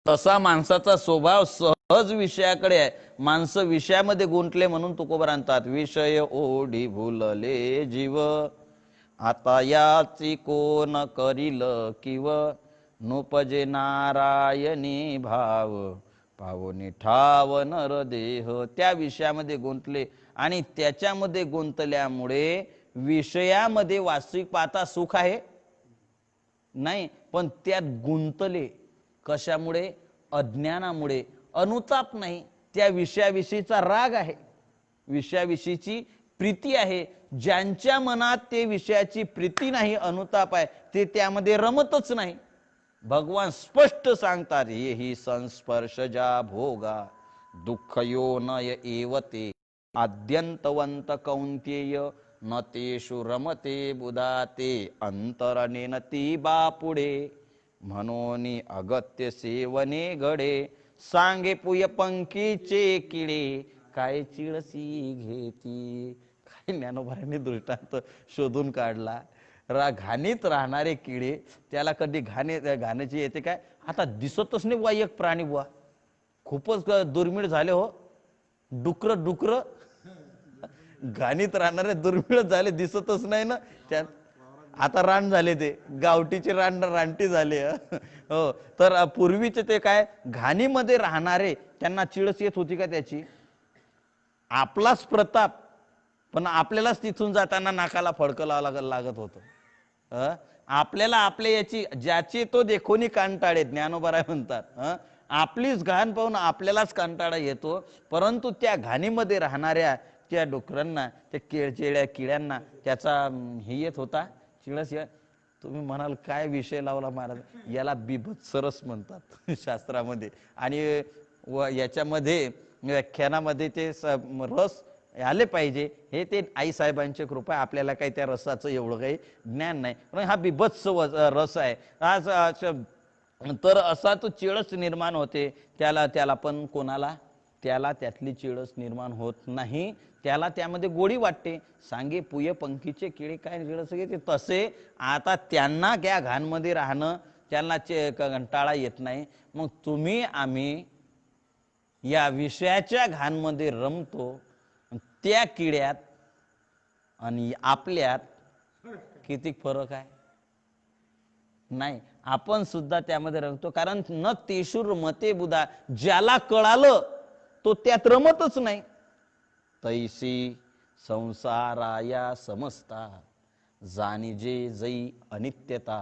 तसा माणसाचा स्वभाव सहज विषयाकडे आहे. माणसं विषयामध्ये गुंतले म्हणून तुकोबर आणतात, विषय ओढी भुलले जीव आता याची कोण करील किव नुपजे नारायणी भाव पावनी ठाव नर देह. त्या विषयामध्ये गुंतले आणि त्याच्यामध्ये गुंतल्यामुळे विषयामध्ये वास्तविक पाहता सुख आहे नाही, पण त्यात गुंतले कशामुळे? अज्ञानामुळे. अनुताप नाही, त्या विषयाविषयीचा राग आहे, विषयाविषयीची प्रीती आहे. ज्यांच्या मनात ते विषयाची प्रीती नाही, अनुताप आहे, ते त्यामध्ये रमतच नाही. भगवान स्पष्ट सांगतात, ही संस्पर्शजा भोगा दुःख यो नय एवते आद्यंतवंत कौंतेय न तेषु रमते बुधाते अंतरनेन ती बापुडे म्हणून अगत्य सेवने घडे सांगे पुय पंखीचे किडे काय चिळसी घेती. काय ज्ञानोबांनी दृष्टांत शोधून काढला. घाणीत राहणारे किडे, त्याला कधी घाण्याची येते काय? आता दिसतच नाही बुवा एक प्राणी बुवा, खूपच दुर्मिळ झाले हो. डुकर घाणीत राहणारे दुर्मिळ झाले, दिसतच नाही ना. त्यात आता रान झाले, ते गावठीचे रानटी झाले. हो, तर पूर्वीचे ते काय घाणीमध्ये राहणारे, त्यांना चिळस येत होती का त्याची? आपलाच प्रताप, पण आपल्यालाच तिथून जाताना नाकाला फडकं लागत होतं. आपल्याला आपल्या याची ज्याची तो देखोनी कांटाळे, ज्ञानोबा म्हणतात. आपलीच घाण पाहून आपल्यालाच कंटाळा येतो, परंतु त्या घाणीमध्ये राहणाऱ्या त्या डुकरांना, त्या किड्यांना त्याचा हे येत होता, चिळस. तुम्ही म्हणाल काय विषय लावला महाराज, याला बिभत्सरस म्हणतात शास्त्रामध्ये. आणि याच्यामध्ये व्याख्यानामध्ये ते रस आले पाहिजे, हे ते आई साहेबांची कृपा. आपल्याला काही त्या रसाचं एवढं काही ज्ञान नाही, पण हा बिभत्स रस आहे. आज तर असा तो चिळस निर्माण होते. त्याला पण कोणाला त्याला त्यातली चिळस निर्माण होत नाही, त्याला त्यामध्ये गोडी वाटते. सांगे पुय पंखीचे किडे काय चिळस घेते. तसे आता त्यांना त्या घाणमध्ये राहणं, त्यांना कंटाळा येत नाही. मग तुम्ही आम्ही या विषयाच्या घाणमध्ये रमतो. त्या किड्यात आणि आपल्यात किती फरक आहे? नाही, आपण सुद्धा त्यामध्ये रमतो. कारण न तेशुर मते बुधा, ज्याला कळालं तो त्यात रमतच नाही. तैसी संसाराया समजता जाणीजे जई अनित्यता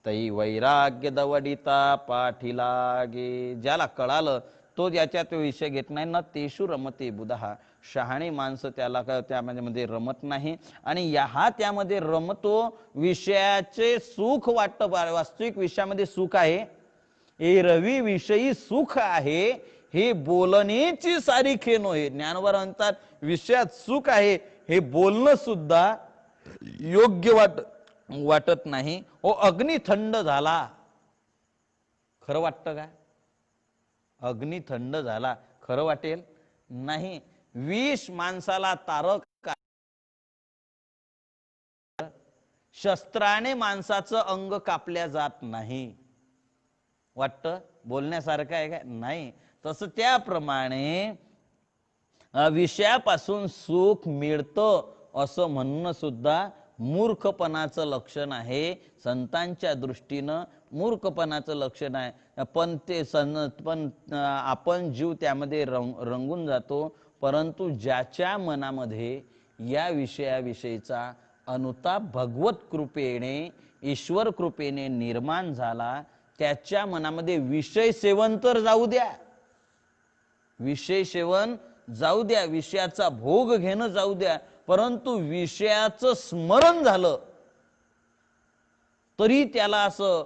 तई वैराग्य दवडिता पाठीलागे. ज्याला कळालं तो याच्यात विषय घेत नाही. ना तेशु रमते बुधा, शहाणी माणसं त्यामध्ये रमत नाही. आणि हा त्यामध्ये रमतो. विषयाचे सुख वाटतं, वास्तविक विषयामध्ये सुख आहे, एरवी विषयी सुख आहे, हे बोलण्याची सारी खेन होय. ज्ञानोबा म्हणतात विषयात सुख आहे, हे बोलणं सुद्धा योग्य वाटत नाही. ओ अग्नी थंड झाला, खरं वाटतं का? अग्नी थंड झाला खरं वाटेल नाही. विष माणसाला तारक, शस्त्राने माणसाचं अंग कापल्या जात नाही. वाटतं बोलण्यासारखं आहे काय? नाही. तसं त्याप्रमाणे विषयापासून सुख मिळतं असं म्हणणं सुद्धा मूर्खपणाचं लक्षण आहे, संतांच्या दृष्टीनं मूर्खपणाचं लक्षण आहे. पण आपण जीव त्यामध्ये रंगून जातो. परंतु ज्याच्या मनामध्ये या विषयाविषयीचा अनुताप भगवत कृपेने, ईश्वर कृपेने निर्माण झाला, त्याच्या मनामध्ये विषय सेवन तर जाऊ द्या, विषय सेवन जाऊ द्या, विषयाचा भोग घेणं जाऊ द्या, परंतु विषयाचं स्मरण झालं तरी त्याला असं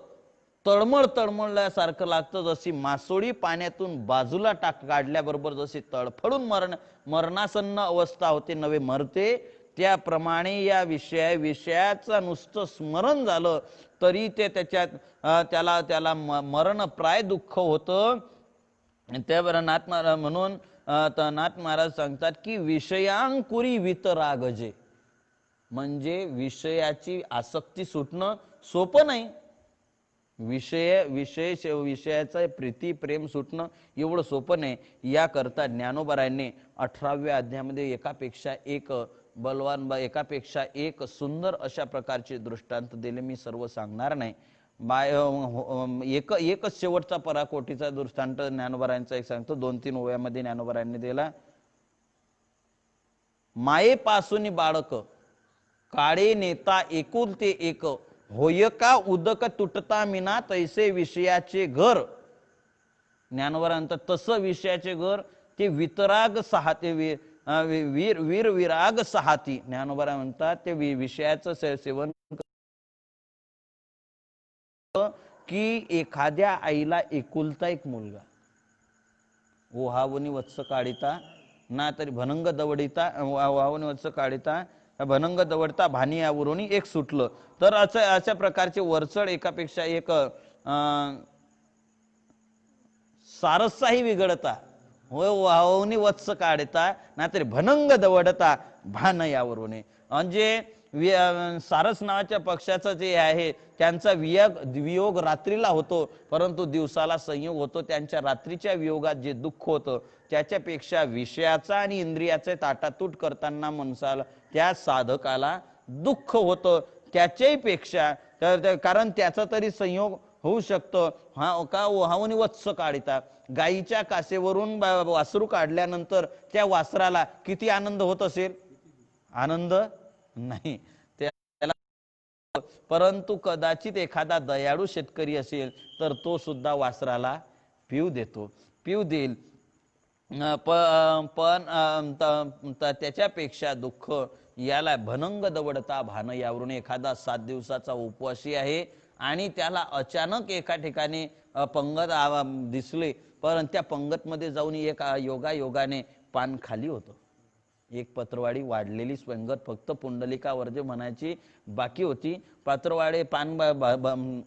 तळमळल्यासारखं लागतं. जशी मासोळी पाण्यातून बाजूला काढल्याबरोबर जशी तडफडून मरणासन्न अवस्था होते, नवे मरते, त्याप्रमाणे या विषयाचं नुसतं स्मरण झालं तरी ते त्याला मरणप्राय दुःख होतं. त्यावर नाथ महाराज सांगतात की विषयांकुरी वितरागजे, म्हणजे विषयाची आसक्ती सुटणं सोपं नाही. विषयाचं प्रीती प्रेम सुटणं एवढं सोपं नाही. याकरता ज्ञानोबारायांनी 18व्या अध्यायामध्ये एकापेक्षा एक बलवान, एकापेक्षा एक सुंदर अशा प्रकारचे दृष्टांत दिले. मी सर्व सांगणार नाही. एकच शेवटचा पराकोटीचा दृष्टांत ज्ञानोबारायांचा एक सांगतो. 2-3 ओव्यामध्ये ज्ञानोबारायांनी दिला. मायेपासून बाळक काळे नेता एकुलते एक, होय का उदक तुटता मिना तैसे विषयाचे घर. ज्ञानोबारांत तसं विषयाचे घर ते वितराग सहाते, वीर विराग सहाती. ज्ञानोबारा म्हणतात ते विषयाचं सेवन की एखाद्या आईला एकुलता एक मुलगा, ओहावनी वत्स काढिता ना तरी भनंग दवडिता, ओहावनी वत्स काढिता भनंग दवडता भानियावरून एक सुटलं. तर अशा प्रकारचे वरचढ एकापेक्षा एक सारसाही विघडता, होय वाहवनी वत्स काढता ना तरी भनंग दवडता भान यावरून. म्हणजे सारस नावाच्या पक्षाचं जे आहे त्यांचा वियोग रात्रीला होतो, परंतु दिवसाला संयोग होतो. त्यांच्या रात्रीच्या वियोगात जे दुःख होतं त्याच्यापेक्षा विषयाचा आणि इंद्रियाचे ताटातूट करताना मनसाला, त्या साधकाला दुःख होतं त्याच्याही पेक्षा. कारण त्याचा तरी संयोग होऊ शकतो. का ओहावनी वत्स काढिता, गायीच्या कासेवरून वासरू काढल्यानंतर त्या वासराला किती आनंद होत असेल? आनंद नाही त्याला. परंतु कदाचित एखादा दयाळू शेतकरी असेल तर तो सुद्धा वासराला पिऊ देईल. पण त्याच्यापेक्षा दुःख याला भनंग दवडता भान यावरून. एखादा 7 दिवसाचा उपवासी आहे आणि त्याला अचानक एका ठिकाणी पंगत दिसले, पण त्या पंगत मध्ये जाऊन एक योगाने पान खाली होतं. एक पत्रवाडी वाढलेली पंगत फक्त पुंडलिकावर जे म्हणायची बाकी होती. पत्रवाडे पान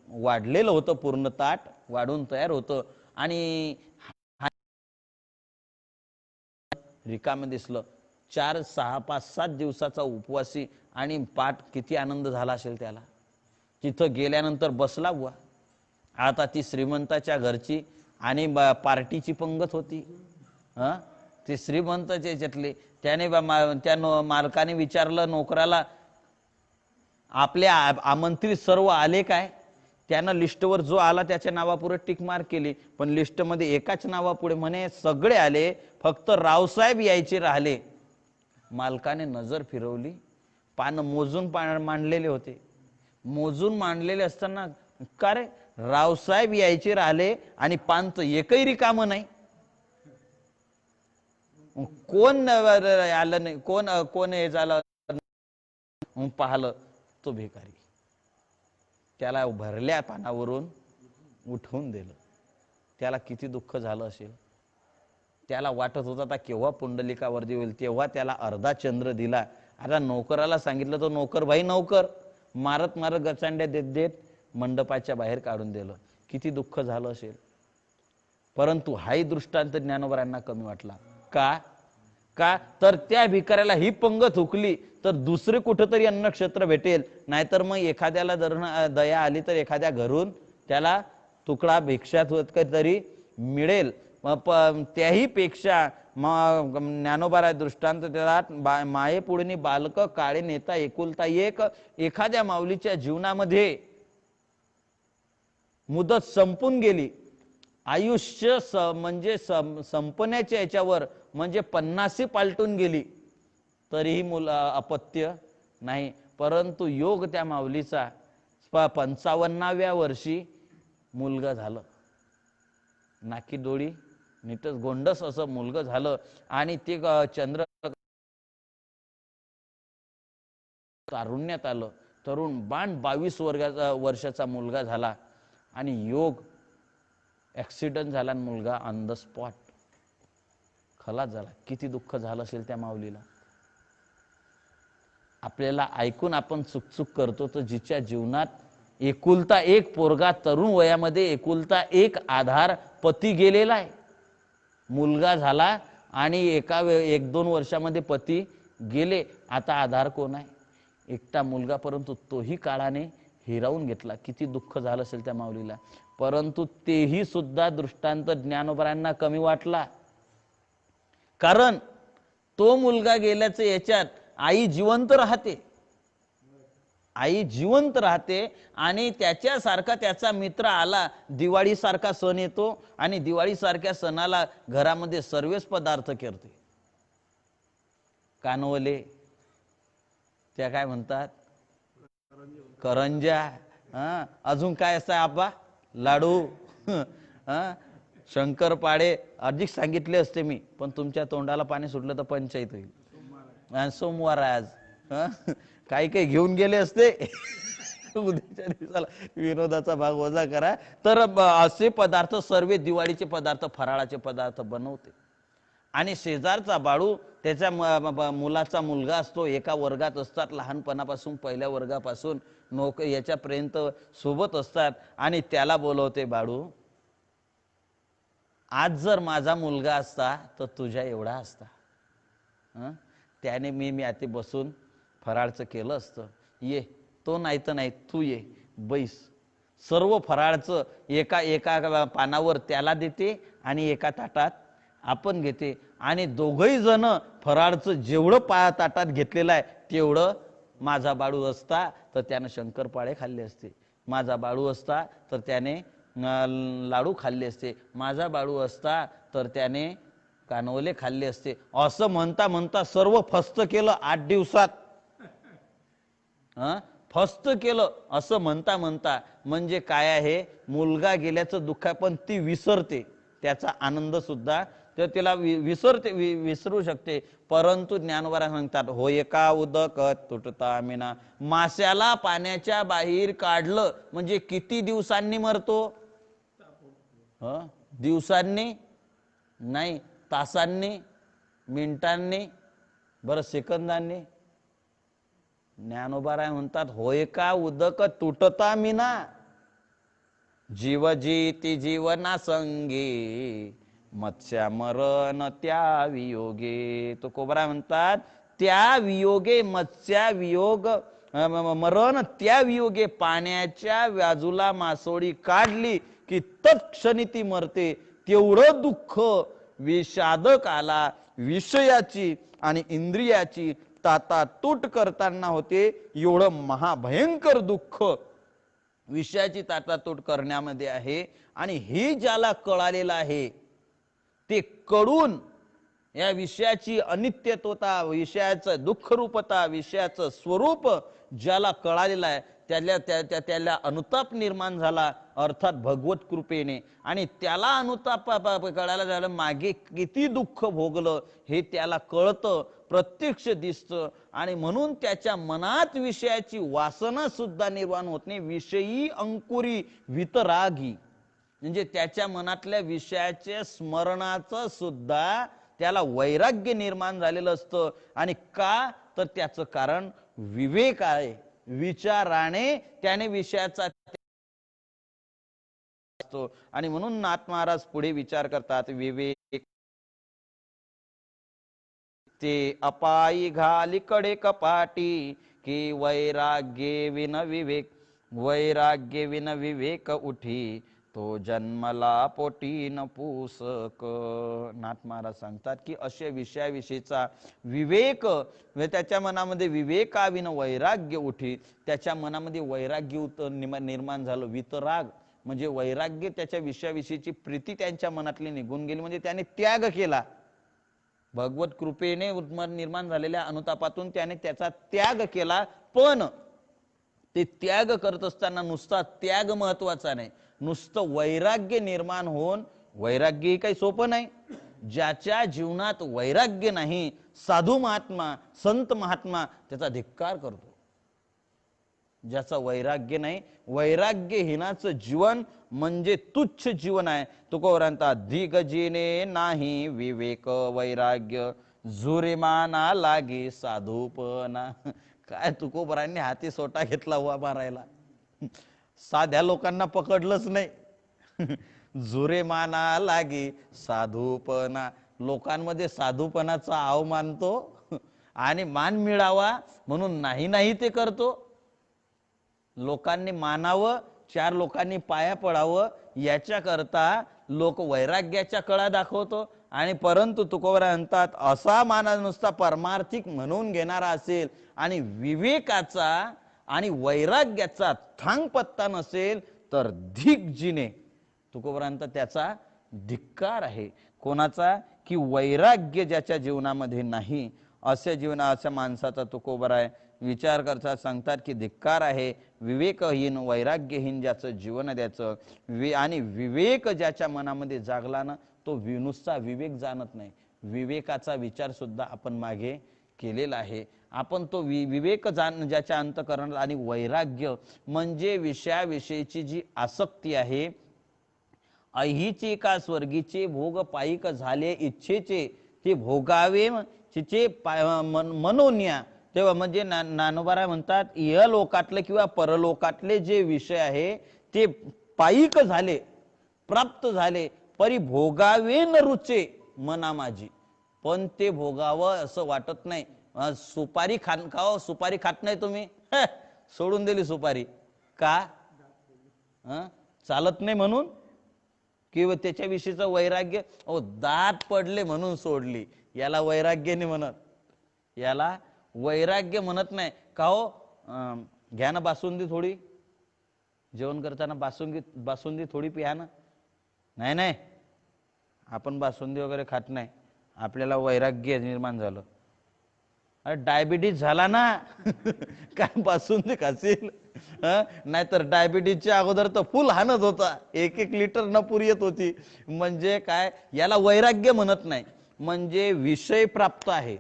वाढलेलं होतं, पूर्ण ताट वाढून तयार होतं आणि रिकाम दिसलं. 4, 6, 5, 7 दिवसाचा उपवासी आणि पाठ किती आनंद झाला असेल त्याला. तिथं गेल्यानंतर बसला बुवा. आता ती श्रीमंताच्या घरची आणि पार्टीची पंगत होती. ते श्रीमंताचे याच्यातले. त्याने त्या मालकाने विचारलं नोकराला, आपले आमंत्रित सर्व आले काय? त्यानं लिस्टवर जो आला त्याच्या नावापुढे टिक मार्क केली, पण लिस्टमध्ये एकाच नावापुढे म्हणे सगळे आले, फक्त रावसाहेब यायचे राहिले. मालकाने नजर फिरवली, पान मोजून मांडलेले होते. मोजून मांडलेले असताना का रे रावसाहेब यायचे राहिले आणि पानचं एकही रिकामं नाही. कोण आलं नाही, कोण हे झालं पाहिलं तो भिकारी. त्याला भरल्या पानावरून उठवून दिलं. त्याला किती दुःख झालं असेल. त्याला वाटत होता आता केव्हा पुंडलिकावर होईल, तेव्हा त्याला अर्धा चंद्र दिला. आता नोकराला सांगितलं, तो नोकर भाई नोकर मारत गचांड्या देत मंडपाच्या बाहेर काढून दिलं. किती दुःख झालं असेल. परंतु हाही दृष्टांत ज्ञानोबारांना कमी वाटला. का तर त्या भिकाऱ्याला ही पंगत हुकली तर दुसरे कुठेतरी अन्नक्षेत्र भेटेल, नाहीतर मग एखाद्याला जर दया आली तर एखाद्या घरून त्याला तुकडा भिक्षात होत तरी मिळेल. त्याही पेक्षा ज्ञानोबा दृष्टांत देतात, माये पुढणी बालक काळे नेता एकुलता एक. एखाद्या माऊलीच्या जीवनामध्ये मुदत संपून गेली, आयुष्य म्हणजे संपण्याच्या याच्यावर, म्हणजे 50 पालटून गेली, तरीही अपत्य नाही. परंतु योग त्या माऊलीचा 55व्या वर्षी मुलगा झालं, नाकी डोळी नीटच गोंडस असं मुलगा झालं. आणि ते चंद्र तारुण्यात आलं, तरुण बाण 22 वर्षाचा मुलगा झाला. आणि योग ऍक्सिडेंट झाला, मुलगा ऑन द स्पॉट खलास झाला. किती दुःख झालं असेल त्या माऊलीला. आपल्याला ऐकून आपण चुकचुक करतो, तर जिच्या जीवनात एकुलता एक पोरगा, तरुण वयामध्ये एकुलता एक आधार पती गेलेला आहे, मुलगा झाला आणि 1-2 वर्षामध्ये पती गेले, आता आधार कोण आहे? एकटा मुलगा, परंतु तोही काळाने हिरावून घेतला. किती दुःख झालं असेल त्या माऊलीला. परंतु तेही सुद्धा दृष्टांत ज्ञानोबांना कमी वाटला, कारण तो मुलगा गेल्याचं याच्यात आई जिवंत राहते, आई जिवंत राहते. आणि त्याच्यासारखा त्याचा मित्र आला, दिवाळी सारखा सण येतो आणि दिवाळी सारख्या सणाला घरामध्ये सर्वच पदार्थ करते. कानवले, त्या काय म्हणतात, करंजा, अजून काय असतं आबा, लाडू, शंकरपाळे अधिक सांगितले असते मी, पण तुमच्या तोंडाला पाणी सुटलं तर पंचायत होईल. आणि सोमवार आज काही काही घेऊन गेले असते. उद्याच्या दिवसाला विनोदाचा भाग वजा करा. तर असे पदार्थ, सर्व दिवाळीचे पदार्थ, फराळाचे पदार्थ बनवते. आणि शेजारचा बाळू, त्याच्या मुलाचा मुलगा असतो, एका वर्गात असतात, लहानपणापासून पहिल्या वर्गापासून याच्यापर्यंत सोबत असतात. आणि त्याला बोलवते, बाळू, आज जर माझा मुलगा असता तर तुझ्या एवढा असता. त्याने मी आता बसून फराळचं केलं असतं. ये, तो नाही तर नाही, तू ये, बैस. सर्व फराळचं एका पानावर त्याला देते आणि एका ताटात आपण घेते. आणि दोघही जण फराळचं जेवढं ताटात घेतलेलं आहे तेवढं, माझा बाळू असता तर त्याने शंकरपाळे खाल्ले असते, माझा बाळू असता तर त्याने लाडू खाल्ले असते, माझा बाळू असता तर त्याने कानवले खाल्ले असते. असं म्हणता म्हणता सर्व फस्त केलं 8 दिवसात. फस्त केलं असं म्हणता म्हणता. म्हणजे काय आहे, मुलगा गेल्याचं दुःख आहे, पण ती विसरते, त्याचा आनंद सुद्धा तर तिला विसरू शकते. परंतु ज्ञानोबा सांगतात, होय का उदक तुटता मिना. माश्याला पाण्याच्या बाहेर काढलं म्हणजे किती दिवसांनी मरतो? दिवसांनी नाही, तासांनी, मिनिटांनी, बरं सेकंदांनी. ज्ञानोबा म्हणतात, होय का उदक तुटता मिना. जीवजीती जीवना संगे, मत्स्या मरण त्या वियोगे. तो कोबरा म्हणतात, त्या वियोगे, मत्स्या वियोग, मरण त्या वियोगे. पाण्याच्या बाजूला मासोळी काढली की तत्क्षणी ती मरते. तेवढं दुःख विषादकाला विषयाची आणि इंद्रियाची ताटातूट करताना होते. एवढं महाभयंकर दुःख विषयाची ताटातूट करण्यामध्ये आहे. आणि हे ज्याला कळालेलं आहे, ते कळून या विषयाची अनित्यत्वता, विषयाचं दुःखरूपता, विषयाचं स्वरूप ज्याला कळालेलं आहे, त्याला अनुताप निर्माण झाला, अर्थात भगवत कृपेने. आणि त्याला अनुताप कळायला झालं, मागे किती दुःख भोगलं हे त्याला कळतं, प्रत्यक्ष दिसतं. आणि म्हणून त्याच्या मनात विषयाची वासना सुद्धा निर्माण होत नाही. विषयी अंकुरी वितरागी, म्हणजे त्याच्या मनातल्या विषयाच्या स्मरणाचं सुद्धा त्याला वैराग्य निर्माण झालेलं असतं. आणि का तर त्याचं कारण विवेक आहे. विचाराने त्याने विषयाचा असतो. आणि म्हणून नाथ महाराज पुढे विचार करतात, विवेक ते अपायी घाली कडे कपाटी, की वैराग्य विन विवेक, वैराग्य विन विवेक उठी, तो जन्मला पोटी नपुसक. नाथ महाराज सांगतात की अशा विषयाविषयीचा विवेक, त्याच्या मनामध्ये विवेकाविन वैराग्य उठी, त्याच्या मनामध्ये वैराग्य निर्माण झालं. वितराग म्हणजे वैराग्य, त्याच्या विषयाविषयीची प्रीती त्यांच्या मनातली निघून गेली, म्हणजे त्याने त्याग केला. भगवत कृपेने निर्माण झालेल्या अनुतापातून त्याने त्याचा त्याग केला. पण ते त्याग करत असताना नुसता त्याग महत्वाचा नाही, नुसतं वैराग्य निर्माण होऊन, वैराग्य काही सोपं नाही. ज्याच्या जीवनात वैराग्य नाही, साधू महात्मा संत महात्मा त्याचा धिक्कार करतो. ज्याचा वैराग्य नाही, वैराग्यहीनाचं जीवन म्हणजे तुच्छ जीवन आहे. तुकोरांता दिगजीने नाही विवेक वैराग्य, जुरेमाना लागे साधूपणा. काय तुकोबरांनी हाती सोटा घेतला हुआ मारायला, साध्या लोकांना पकडलंच नाही. जुरेमाना लागे साधूपणा, लोकांमध्ये साधूपणाचा आव मानतो आणि मान मिळावा म्हणून नाही नाही ते करतो. लोकांनी मानावं, चार लोकांनी पाया पडावं याच्याकरता लोक वैराग्याच्या कळा दाखवतो. आणि परंतु तुकोबरा म्हणतात असा मानस नुसता परमार्थिक म्हणून घेणारा असेल आणि विवेकाचा आणि वैराग्याचा थांगपत्ता नसेल तर धिक्जीने, तुकोबरांत त्याचा धिक्कार आहे. कोणाचा? की वैराग्य ज्याच्या जीवनामध्ये नाही, अशा माणसाचा तुकोबरा आहे. विचार करतात सांगतात की धिक्कार आहे. विवेकहीन वैराग्यहीन ज्याचं जीवन द्यायचं, आणि विवेक ज्याच्या मनामध्ये जागला ना, तो नुसता विवेक जाणत नाही, विवेकाचा विचार सुद्धा आपण मागे केलेला आहे. आपण तो विवेक ज्याच्या अंतःकरणात, आणि वैराग्य म्हणजे विषयाविषयीची जी आसक्ती आहे, ऐहीचे का स्वर्गीचे भोग पायिक झाले इच्छेचे, ते भोगावे तिचे मनोन्या. तेव्हा म्हणजे ज्ञानोबा म्हणतात इह लोकातले किंवा परलोकातले जे विषय आहे ते पायिक झाले, प्राप्त झाले, परी भोगावे न रुचे मना माझी. पण ते भोगावं असं वाटत नाही. सुपारी खाव, सुपारी खात नाही तुम्ही, सोडून दिली सुपारी का? चालत नाही म्हणून, किंवा त्याच्याविषयीचं वैराग्य, दात पडले म्हणून सोडली, याला वैराग्य नाही म्हणत, याला वैराग्य म्हणत नाही. का हो, घ्या ना बासुंदी थोडी, जेवण करताना बासुंदी थोडी पिया ना. नाही नाही, आपण बासुंदी वगैरे खात नाही, आपल्याला वैराग्य निर्माण झालं. अरे डायबिटीज झाला ना, काय बासुंदी खाशील? नाहीतर डायबिटीजच्या अगोदर तर फुल हानत होता, 1-1 लिटर न पुरी येत होती. म्हणजे काय? याला वैराग्य म्हणत नाही. म्हणजे विषय प्राप्त आहे,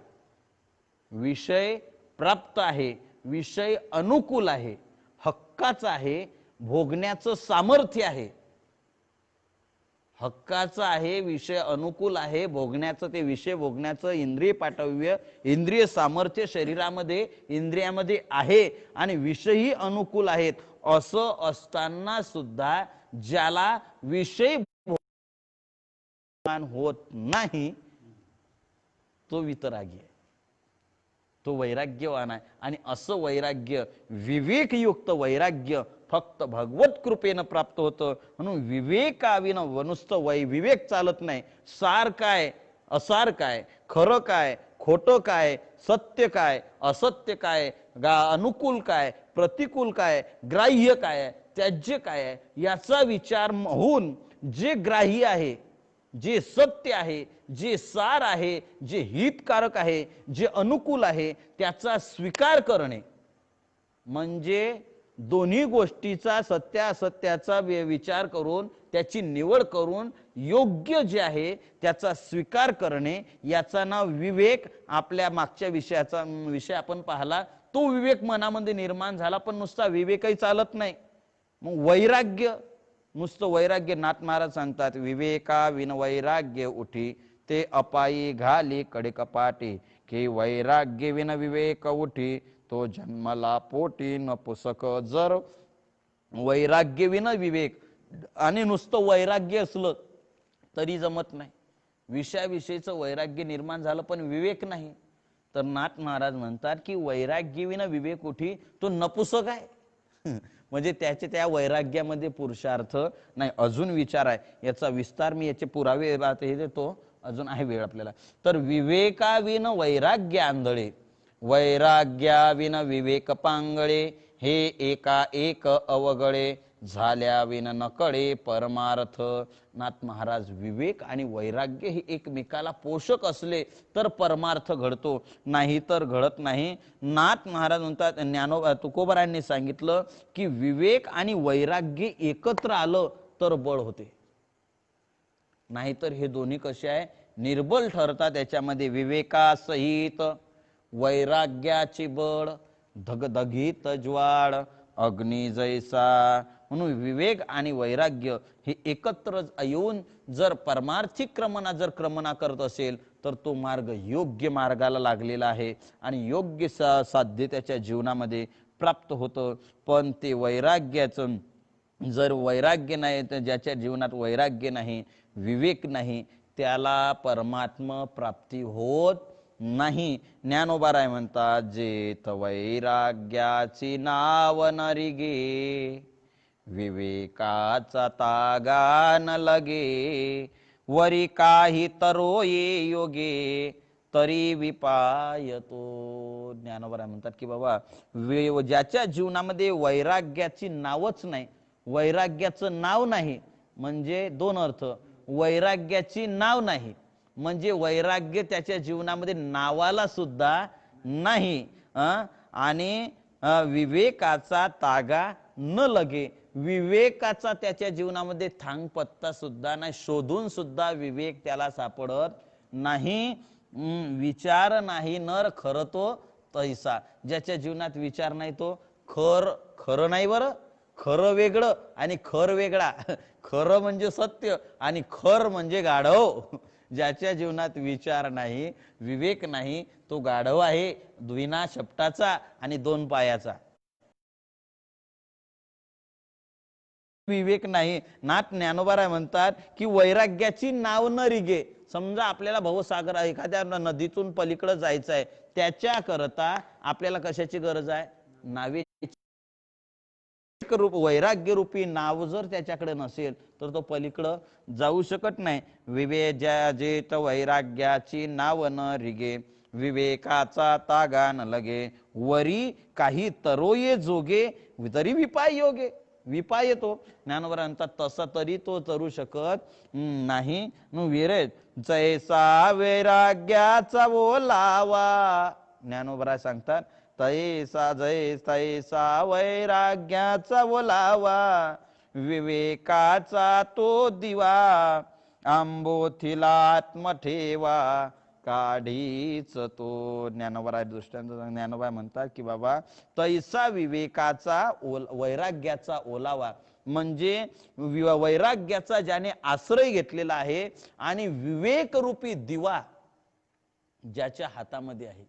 विषय प्राप्त आहे, विषय अनुकूल आहे, हक्काचा आहे, भोगण्याचं सामर्थ्य आहे, हक्काचा आहे, विषय अनुकूल आहे, भोगण्याचं, ते विषय भोगण्याचं इंद्रिय पाठव्य, इंद्रिय सामर्थ्य शरीरामध्ये इंद्रियामध्ये आहे, आणि विषयही अनुकूल आहेत. असं असताना सुद्धा ज्याला विषय होत नाही तो वितरागी आहे, तो वैराग्यवान आहे. आणि असं वैराग्य, विवेकयुक्त वैराग्य फक्त भगवत कृपेनं प्राप्त होतं. म्हणून विवेकाविनं नुसतं विवेक चालत नाही. सार काय, असार काय, खरं काय, खोटं काय, सत्य काय, असत्य काय, अनुकूल काय, प्रतिकूल काय, ग्राह्य काय, त्याज्य काय, याचा विचार होऊन जे ग्राह्य आहे, जे सत्य आहे, जे सार आहे, जे हितकारक आहे, जे अनुकूल आहे, त्याचा स्वीकार करणे. म्हणजे दोन्ही गोष्टीचा सत्यासत्याचा विचार करून त्याची निवड करून योग्य जे आहे त्याचा स्वीकार करणे, याचा नाव विवेक. आपल्या मागच्या विषय आपण पाहला, तो विवेक मनामध्ये निर्माण झाला. पण नुसता विवेकही चालत नाही, मग वैराग्य, नुसतं वैराग्य. नाथ महाराज सांगतात विवेका विन वैराग्य उठी, ते अपायी घाली कडे कपाटी, की वैराग्य विन विवेक उठी, तो जन्मला पोटी न पुसक. जर वैराग्य विन विवेक, आणि नुसतं वैराग्य असलं तरी जमत नाही, विषयाविषयीचं वैराग्य निर्माण झालं पण विवेक नाही, तर नाथ महाराज म्हणतात की वैराग्य विन विवेक उठी, तो नपुसक आहे. म्हणजे त्याचे त्या वैराग्यामध्ये पुरुषार्थ नाही. अजून विचार आहे, याचा विस्तार मी याचे पुरावे हे देतो, अजून आहे वेळ आपल्याला. तर विवेकाविन वैराग्य आंधळे, वैराग्याविन विवेक पांगळे, हे एका एक अवगळे, झाल्याविन नकळे परमार्थ. नाथ महाराज, विवेक आणि वैराग्य हे एकमेकाला पोषक असले तर परमार्थ घडतो, नाही तर घडत नाही. नाथ महाराज म्हणतात, तुकोबारायांनी सांगितलं की विवेक आणि वैराग्य एकत्र आलं तर बळ होते, नाहीतर हे दोन्ही कसे आहे, निर्बल ठरतात. त्याच्यामध्ये विवेकासहित वैराग्याची बळ, धगधगीत ज्वाळ अग्नी जैसा. म्हणून विवेक आणि वैराग्य हे एकत्र येऊन जर परमार्थिक क्रमणा करत असेल तर तो मार्ग योग्य मार्गाला लागलेला आहे आणि योग्य साध्य त्याच्या जीवनामध्ये प्राप्त होतं. पण ते वैराग्याचं जर वैराग्य नाही, तर ज्याच्या जीवनात वैराग्य नाही, विवेक नाही, त्याला परमात्मा प्राप्ती होत नाही. ज्ञानोबाराय म्हणतात, जेथ वैराग्याची नाव नरिगे, विवेकाचा तागा न लगे, वरी काही तरोये योगे, तरी विपायतो. ज्ञानोबाराय म्हणतात की बाबा, ज्याच्या जीवनामध्ये वैराग्याची नावच नाही, वैराग्याचं नाव नाही, म्हणजे दोन अर्थ. वैराग्याची नाव नाही म्हणजे वैराग्य त्याच्या जीवनामध्ये नावाला सुद्धा नाही. आणि विवेकाचा तागा न लगे, विवेकाचा त्याच्या जीवनामध्ये थांग पत्ता सुद्धा नाही, शोधून सुद्धा विवेक त्याला सापडत नाही. विचार नाही नर खर तो तैसा. ज्याच्या जीवनात विचार नाही तो खरं नाही. बरं, खरं वेगळं आणि खर वेगळा. खरं म्हणजे सत्य आणि खर म्हणजे गाढव. ज्याच्या जीवनात विचार नाही, विवेक नाही, तो गाढव आहे, विना शपटाचा आणि दोन पायाचा. विवेक नाही. नाथ ज्ञानोबाराय म्हणतात की वैराग्याची नाव न रिगे. समजा आपल्याला भवसागर एखाद्या नदीतून पलीकडे जायचं आहे, त्याच्या करता आपल्याला कशाची गरज आहे? नावे. वैराग्य रूपी नाव जर त्याच्याकडे नसेल तर तो पलीकडं जाऊ शकत नाही. विवेज्या जेत वैराग्याची नाव न रिगे, विवेकाचा तागा न लगे, वरी काही तरोये जोगे, तरी विपाय योगे. विपाय येतो. ज्ञानोबा म्हणतात तसा तरी तो तरू शकत नाही. विरे जैसा वैराग्याचा ओलावा. ज्ञानोबा सांगतात तैसा तैसा वैराग्याचा ओलावा, विवेकाचा तो दिवा, आंबोथीला आत्म ठेवा, काढीच तो. ज्ञानोबा दृष्टांत ज्ञानोबा म्हणतात की बाबा तैसा विवेकाचा वैराग्याचा ओलावा, म्हणजे वैराग्याचा ज्याने आश्रय घेतलेला आहे आणि विवेक रूपी दिवा ज्याच्या हातामध्ये आहे.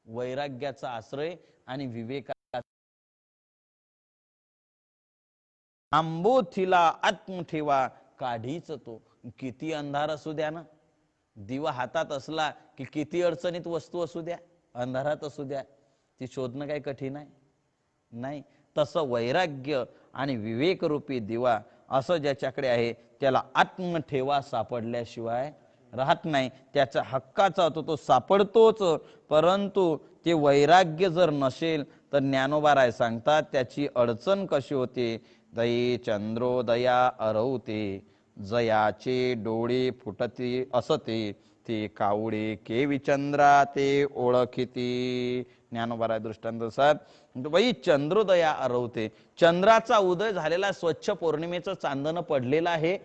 वैराग्याचा आश्रय आणि विवेका, आंबोथीला आत्म ठेवा, काढीच तो. किती अंधार असू द्या ना, दिवा हातात असला की किती अडचणीत वस्तू असू द्या, अंधारात असू द्या, ती शोधणं काही कठीण आहे नाही. तसं वैराग्य आणि विवेक रूपी दिवा असं ज्याच्याकडे आहे त्याला आत्म ठेवा सापडल्याशिवाय राहत नाही. त्याचा हक्काचा होतो तो सापडतोच. परंतु ते वैराग्य जर नसेल तर ज्ञानोबाराय सांगतात त्याची अडचण कशी होते. दये चंद्रोदया अरवते, जयाचे डोळे फुटते असते, ते कावडे केवी चंद्रा ते ओळखिती. ज्ञानोबाराय दृष्टांत सर बाई चंद्रोदया अरवते, चंद्राचा उदय झालेला, स्वच्छ पौर्णिमेचं चांदणं पडलेलं आहे,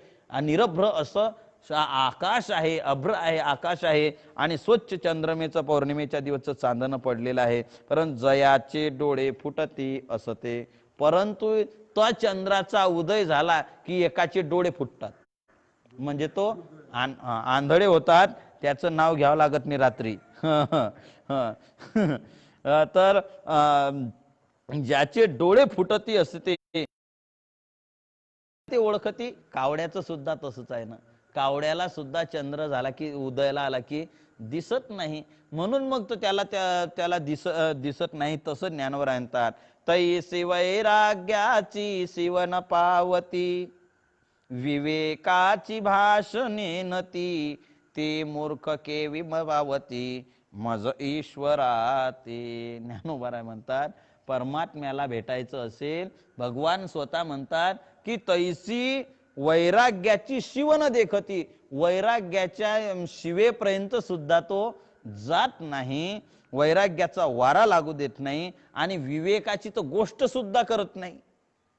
निरभ्र असं आकाश आहे, अभ्र आहे, आकाश आहे आणि स्वच्छ चंद्रमेचं पौर्णिमेच्या दिवसचं चांदणं पडलेलं आहे. परंतु जयाचे डोळे फुटती असते, परंतु तो चंद्राचा उदय झाला की एकाचे डोळे फुटतात, म्हणजे तो आंधळे होतात. त्याचं नाव घ्यावं लागत नाही रात्री. तर ज्याचे डोळे फुटती असते ते ओळखती. कावड्याचं सुद्धा तसंच आहे ना. कावड्याला सुद्धा चंद्र झाला की उदयाला आला की दिसत नाही. म्हणून मग तो त्याला दिसत नाही. तसं ज्ञानवर आणतात, तैसी वैराग्याची शिवन पावती, विवेकाची भाषणे नती, ते मूर्ख केवी पावती, मज ईश्वरा ते. ज्ञानोबा म्हणतात, परमात्म्याला भेटायचं असेल, भगवान स्वतः म्हणतात की तैसी वैराग्याची शिवण देखती, वैराग्याच्या शिवेपर्यंत सुद्धा तो जात नाही, वैराग्याचा वारा लागू देत नाही, आणि विवेकाची तर गोष्ट सुद्धा करत नाही,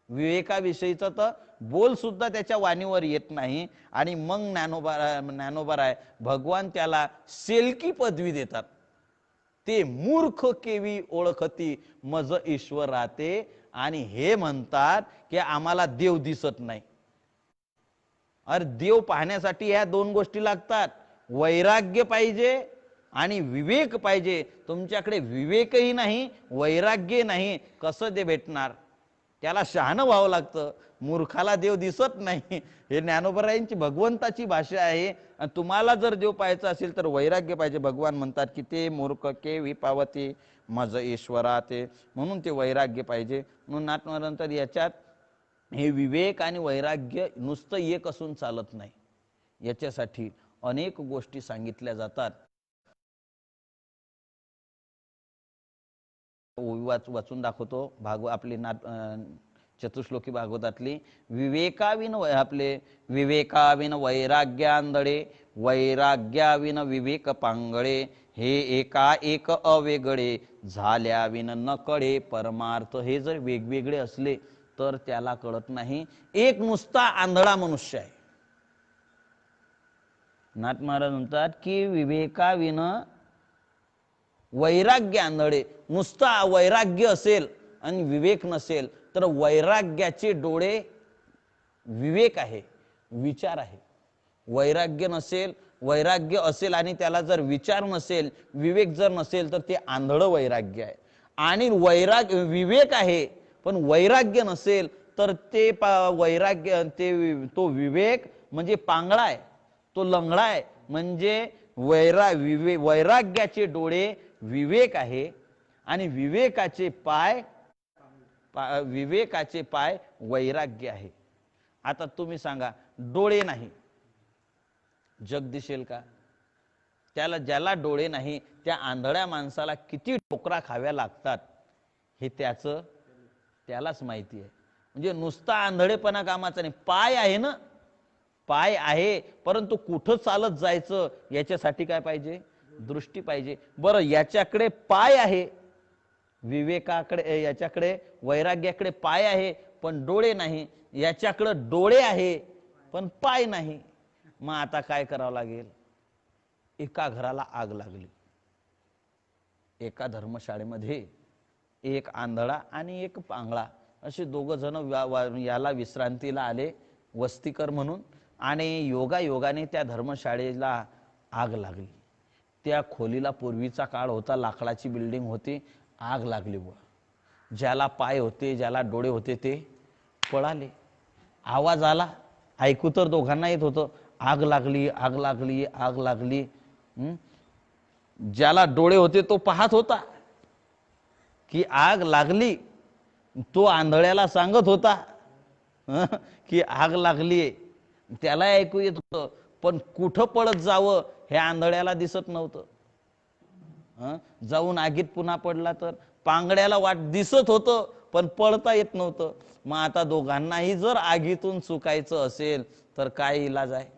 विवेकाविषयीचा तर बोल सुद्धा त्याच्या वाणीवर येत नाही. आणि मग ज्ञानोबा भगवान त्याला सेलकी पदवी देतात, ते मूर्ख केवी ओळखती, मज ईश्वर राहते. आणि हे म्हणतात की आम्हाला देव दिसत नाही. अरे देव पाहण्यासाठी ह्या दोन गोष्टी लागतात, वैराग्य पाहिजे आणि विवेक पाहिजे. तुमच्याकडे विवेकही नाही, वैराग्य नाही, कसं ते भेटणार? त्याला शहाणं व्हावं लागतं. मूर्खाला देव दिसत नाही, हे ज्ञानोबरायांची भगवंताची भाषा आहे. आणि तुम्हाला जर देव पाहायचा असेल तर वैराग्य पाहिजे. भगवान म्हणतात की ते मूर्ख के विपावते, मज ईश्वरा ते. म्हणून ते वैराग्य पाहिजे. म्हणून नाथमहाराजांतर याच्यात हे विवेक आणि वैराग्य नुसतं एक असून चालत नाही, याच्यासाठी अनेक गोष्टी सांगितल्या जातात. वाचून दाखवतो आपली चतुश्लोकी भागवतातली. विवेकाविन विवेकाविन वैराग्यांदळे, वैराग्याविन विवेक पांगळे, हे एका एक अवेगळे, झाल्याविन न कळे परमार्थ. हे जर वेगवेगळे असले तर त्याला कळत नाही. एक नुसता आंधळा मनुष्य आहे. नाथ महाराज म्हणतात की विवेकाविन वैराग्य आंधळे, नुसता वैराग्य असेल आणि विवेक नसेल तर वैराग्याचे डोळे विवेक आहे, विचार आहे. वैराग्य नसेल, वैराग्य असेल आणि त्याला जर विचार नसेल, विवेक जर नसेल तर ते आंधळ वैराग्य आहे. आणि विवेक आहे पण वैराग्य नसेल तर ते वैराग्य तो विवेक म्हणजे पांगळा आहे, तो लंगडा आहे. म्हणजे वैराग्याचे डोळे विवेक आहे आणि विवेकाचे पाय वैराग्य आहे. आता तुम्ही सांगा, डोळे नाही जग दिसेल का? ज्याला डोळे नाही त्या आंधळ्या माणसाला किती ठोकरा खाव्या लागतात हे त्यालाच माहिती आहे. म्हणजे नुसता आंधळेपणा कामाचा नाही. पाय आहे ना, पाय आहे, परंतु कुठं चालत जायचं याच्यासाठी काय पाहिजे? दृष्टी पाहिजे. बरं, याच्याकडे पाय आहे, विवेकाकडे, याच्याकडे वैराग्याकडे पाय आहे पण डोळे नाही. याच्याकडे डोळे आहे पण पाय नाही. मग आता काय करावं लागेल? एका घराला आग लागली. एका धर्मशाळेमध्ये एक आंधळा आणि एक पांगळा असे दोघ जण याला विश्रांतीला आले, वस्तीकर म्हणून. आणि योगाने त्या धर्मशाळेला आग लागली. त्या खोलीला पूर्वीचा काळ होता, लाकडाची बिल्डिंग होती. आग लागली बुवा. ज्याला पाय होते, ज्याला डोळे होते ते पळाले. आवाज आला, ऐकू तर दोघांना येत होतं, आग लागली, आग लागली, आग लागली. ज्याला डोळे होते तो पाहत होता की आग लागली. तो आंधळ्याला सांगत होता की आग लागलीये. त्याला ऐकू येत होतं, पण कुठं पळत जावं हे आंधळ्याला दिसत नव्हतं. जाऊन आगीत पुन्हा पडला तर पांगड्याला वाट दिसत होतं पण पळता येत नव्हतं. मग आता दोघांनाही जर आगीतून चुकायचं असेल तर काय इलाज आहे?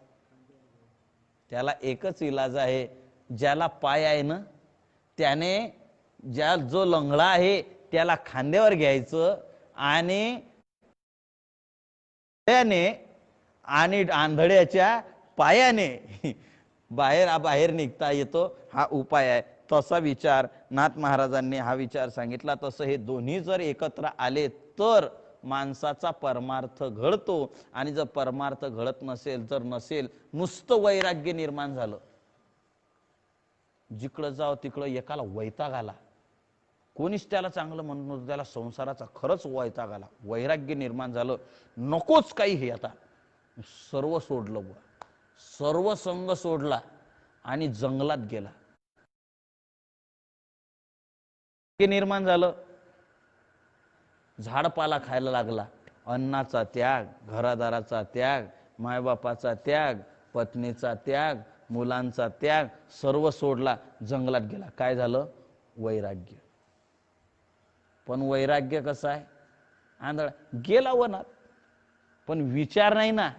त्याला एकच इलाज आहे. ज्याला पाय आहे ना त्याने, जो लंगडा आहे त्याला खांद्यावर घ्यायचं आणि आंधळ्याच्या पायाने बाहेर निघता येतो. हा उपाय आहे. तसा विचार नाथ महाराजांनी हा विचार सांगितला. तसं हे दोन्ही जर एकत्र आले तर माणसाचा परमार्थ घडतो. आणि जर परमार्थ घडत नसेल, नुसतं वैराग्य निर्माण झालं, जिकडं जाव तिकडं एकाला वैताग आला, कोणीच त्याला चांगलं म्हणत नव्हतं, त्याला संसाराचा खरंच वैताग आला, वैराग्य निर्माण झालं, नकोच काही हे, आता सर्व सोडलं बुवा, सर्व संग सोडला आणि जंगलात गेला. ते निर्माण झालं, झाडपाला खायला लागला. अन्नाचा त्याग, घरादाराचा त्याग, मायबापाचा त्याग, पत्नीचा त्याग, मुलांचा त्याग सर्व सोडला, जंगलात गेला. काय झालं? वैराग्य. पण वैराग्य कसं आहे? आंधळा. गेला वनात, पण विचार नाही ना.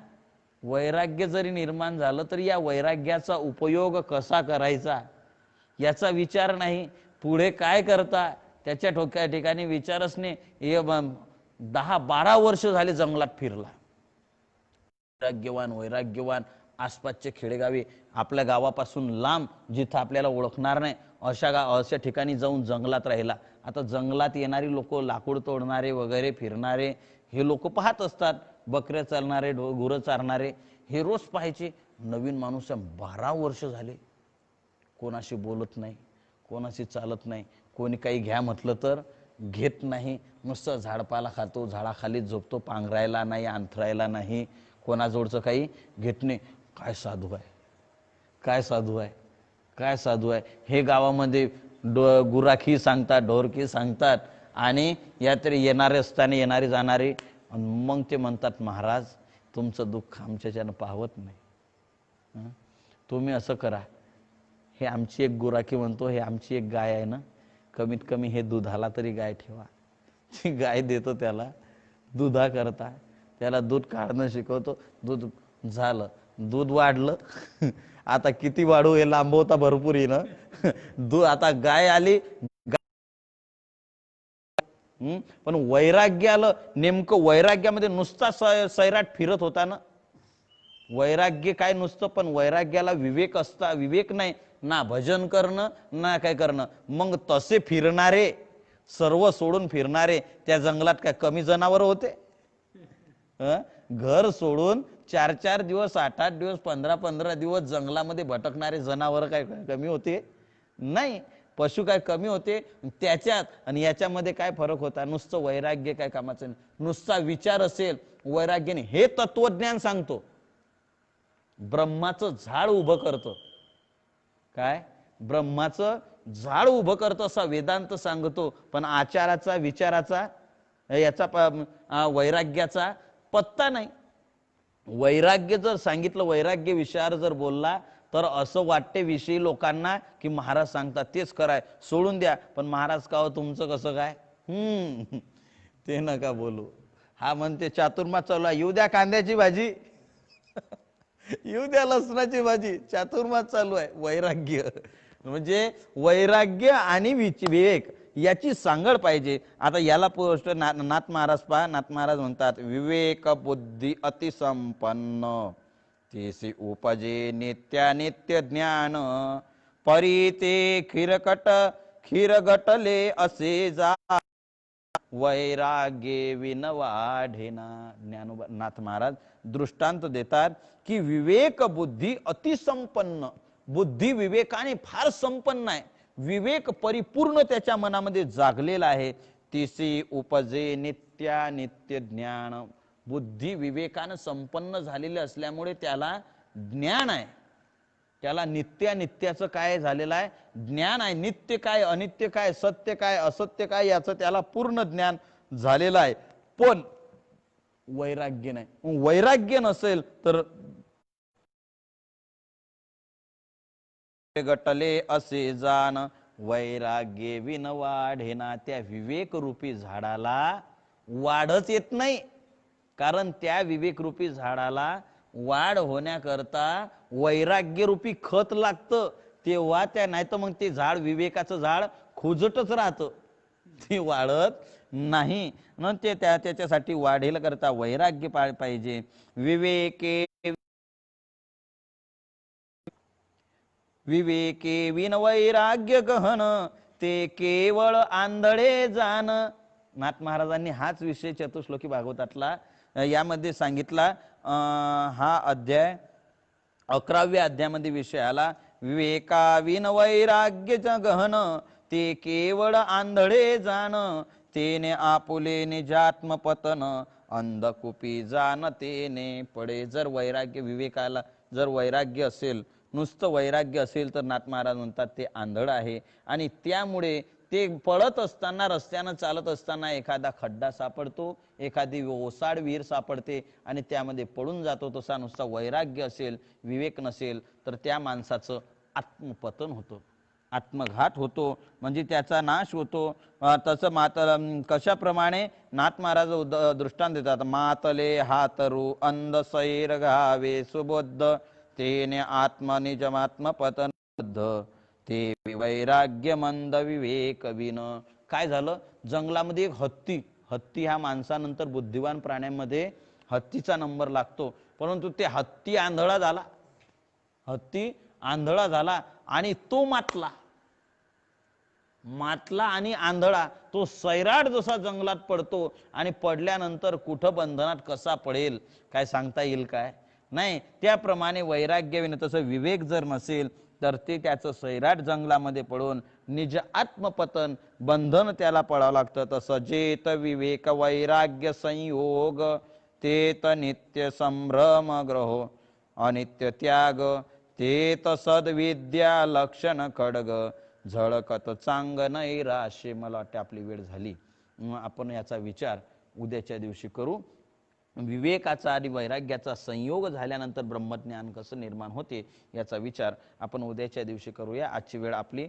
वैराग्य जरी निर्माण झालं तरी या वैराग्याचा उपयोग कसा करायचा याचा विचार नाही. पुढे काय करता त्याच्या ठिकाणी विचारच नाही. 10-12 वर्ष झाले जंगलात फिरला. वैराग्यवान वैराग्यवान. आसपासचे खेडेगावी, आपल्या गावापासून लांब जिथं आपल्याला ओळखणार नाही अशा ठिकाणी जाऊन जंगलात राहिला. आता जंगलात येणारी लोक, लाकूड तोडणारे वगैरे फिरणारे हे लोक पाहत असतात. बकऱ्या चालणारे, गुरं चारणारे हे रोज पाहायचे. नवीन माणूस 12 वर्ष झाले, कोणाशी बोलत नाही, कोणाशी चालत नाही, कोणी काही घ्या म्हटलं तर घेत नाही, नुसतं झाडपाला खातो, झाडाखाली झोपतो, पांघरायला नाही, अंथरायला नाही, कोणाजवळचं काही घेत नाही. काय साधू आहे, काय साधू आहे, काय साधू आहे. हे गावामध्ये गुराखी सांगतात, ढोरकी सांगतात आणि या तरी येणारे असताना येणारे जाणारे. मग ते म्हणतात, महाराज तुमचं दुःख आमच्याच्यानं पाहवत नाही. तुम्ही असं करा, हे आमची एक गुराखी म्हणतो, हे आमची एक गाय आहे ना, कमीत कमी हे दुधाला तरी गाय ठेवा. ती गाय देतो त्याला दुधा करता, त्याला दूध काढणं शिकवतो. दूध झालं, दूध वाढलं. आता किती वाढू, हे लांबवता भरपूर आहे ना. दूध आता गाय आली. पण वैराग्य आलं. नेमकं वैराग्यामध्ये नुसता सैराट फिरत होता ना. वैराग्य काय नुसतं, पण वैराग्याला विवेक असता. विवेक नाही ना, भजन करणं ना काय करणं. मग तसे फिरणारे, सर्व सोडून फिरणारे त्या जंगलात काय कमी जनावर होते? घर सोडून 4-4 दिवस, 8-8 दिवस, 15-15 दिवस जंगलामध्ये भटकणारे जनावर काय कमी होते? नाही. पशु काय कमी होते? त्याच्यात आणि याच्यामध्ये काय फरक होता? नुसतं वैराग्य काय कामाचं नाही. नुसता विचार असेल, वैराग्याने. हे तत्वज्ञान सांगतो. ब्रह्माचं झाड उभं करतं. काय? ब्रह्माचं झाड उभं करतं असा वेदांत सांगतो. पण आचाराचा, विचाराचा, याचा वैराग्याचा पत्ता नाही. वैराग्य जर सांगितलं, वैराग्य विषयावर जर बोलला तर असं वाटते विषयी लोकांना की महाराज सांगतात तेच कराय, सोडून द्या. पण महाराज का हो तुमचं कसं काय? ते नका बोलू. हा म्हणते चातुर्मास चालू आहे, येऊ द्या कांद्याची भाजी, येऊ द्या लसणाची भाजी, चातुर्मास चालू आहे. वैराग्य म्हणजे वैराग्य आणि विवेक याची सांगड पाहिजे. आता याला पोस्ट नाथ महाराज पहा. नाथ महाराज म्हणतात, विवेक बुद्धी अतिसंपन्न तेसी उपजे नित्यानित्य ज्ञान, परी ते खीरगटले असे जा, वैराग्ये विनवाढेना. ज्ञानोबा नाथ महाराज दृष्टांत देतात की विवेक बुद्धी अतिसंपन्न, बुद्धी विवेकाने फार संपन्न आहे, विवेक परिपूर्ण त्याच्या मनामध्ये जागलेला आहे. तिसी उपजे नित्यानित्य ज्ञान, बुद्धी विवेकानं संपन्न झालेले असल्यामुळे त्याला ज्ञान आहे. त्याला नित्यानित्याचं काय झालेलं आहे? ज्ञान आहे. नित्य काय, अनित्य काय, सत्य काय, असत्य काय याचं त्याला पूर्ण ज्ञान झालेलं आहे. पण वैराग्य नाही. वैराग्य नसेल तर गटले असे जाण, वैराग्य विन वाढेना. त्या विवेक रूपी झाडाला वाढच येत नाही. कारण त्या विवेक रूपी झाडाला वाढ होण्याकरता वैराग्य रूपी खत लागतं. तेव्हा त्या, नाही तर मग ते झाड, विवेकाचं झाड खोजटच राहतं, ते वाढत नाही. म्हणून ते त्याच्यासाठी वाढेल करता वैराग्य पाहिजे. विवेके विन वैराग्य गहन, ते केवळ आंधळे जाण. नाथ महाराजांनी हाच विषय चतुश्लोकी भागवतातला यामध्ये सांगितला. हा अध्याय 11व्या अध्यायामध्ये विषय आला, विवेका विन वैराग्य गहन, ते केवळ आंधळे जाण, तेने आपुले निजात्म पतन, अंधकुपी जाण तेने पडे. जर वैराग्य, विवेकाला जर वैराग्य असेल नुसतं वैराग्य असेल तर नाथ महाराज म्हणतात ते आंधळ आहे. आणि त्यामुळे ते पळत असताना, रस्त्यानं चालत असताना एखादा खड्डा सापडतो, एखादी ओसाड विहीर सापडते आणि त्यामध्ये पळून जातो. तसा नुसता वैराग्य असेल, विवेक नसेल तर त्या माणसाचं आत्मपतन होतं, आत्मघात होतो, म्हणजे त्याचा नाश होतो. तसं कशाप्रमाणे नाथ महाराज दृष्टांत देतात. मातले हातरू अंध सैर घावे सुबोध तेने आत्मनिजमात्मपतन ते वैराग्य मंद विवेक विन. काय झालं, जंगलामध्ये एक हत्ती, हत्ती हा माणसानंतर बुद्धिवान प्राण्यांमध्ये हत्तीचा नंबर लागतो, परंतु ते हत्ती आंधळा झाला, हत्ती आंधळा झाला आणि तो मातला आणि आंधळा. तो सैराट जसा जंगलात पडतो आणि पडल्यानंतर कुठं बंधनात कसा पडेल काय सांगता येईल काय नाही. त्याप्रमाणे वैराग्य विन, तसं विवेक जर नसेल तर ते त्याचं सैराट जंगलामध्ये पडून निज आत्मपतन, बंधन त्याला पडावं लागतं. तसं जेत विवेक वैराग्य संयोग तेत नित्य संभ्रम ग्रहो अनित्य त्याग तेत सद्विद्या लक्षण खडग झळकत चांग नैराश्य. मला वाटते आपली वेळ झाली, आपण याचा विचार उद्याच्या दिवशी करू. विवेकाचा आणि वैराग्याचा संयोग झाल्यानंतर ब्रह्मज्ञान कसं निर्माण होते याचा विचार आपण उद्याच्या दिवशी करूया. आजची वेळ आपली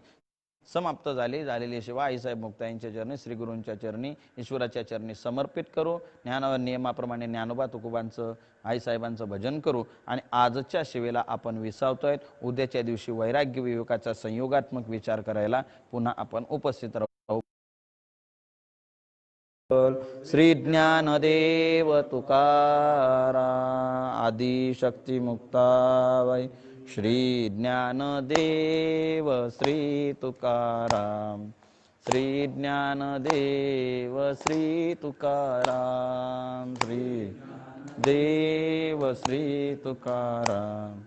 समाप्त झालेली शिवा आईसाहेब मुक्ताईंच्या चरणी, श्री गुरूंच्या चरणी, ईश्वराच्या चरणी समर्पित करू. नियमाप्रमाणे ज्ञानोबा तुकोबांचं, आईसाहेबांचं भजन करू आणि आजच्या शिवेला आपण विसावतोय. उद्याच्या दिवशी वैराग्य विवेकाचा संयोगात्मक विचार करायला पुन्हा आपण उपस्थित राहू. श्री ज्ञानदेव तुकाराम आदिशक्ती मुक्ताबाई. श्री ज्ञानदेव श्री तुकाराम. श्री ज्ञानदेव श्री तुकाराम. श्री देव श्री तुकाराम.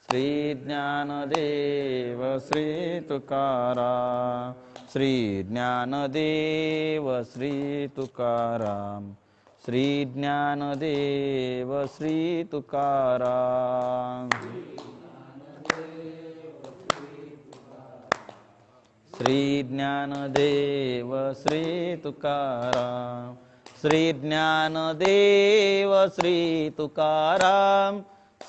श्री ज्ञानदेव श्री तुकाराम. श्री ज्ञानदेव श्री तुकाराम. श्री ज्ञानदेव श्री तुकाराम. श्री ज्ञानदेव श्री तुकाराम. श्री ज्ञानदेव श्री तुकाराम.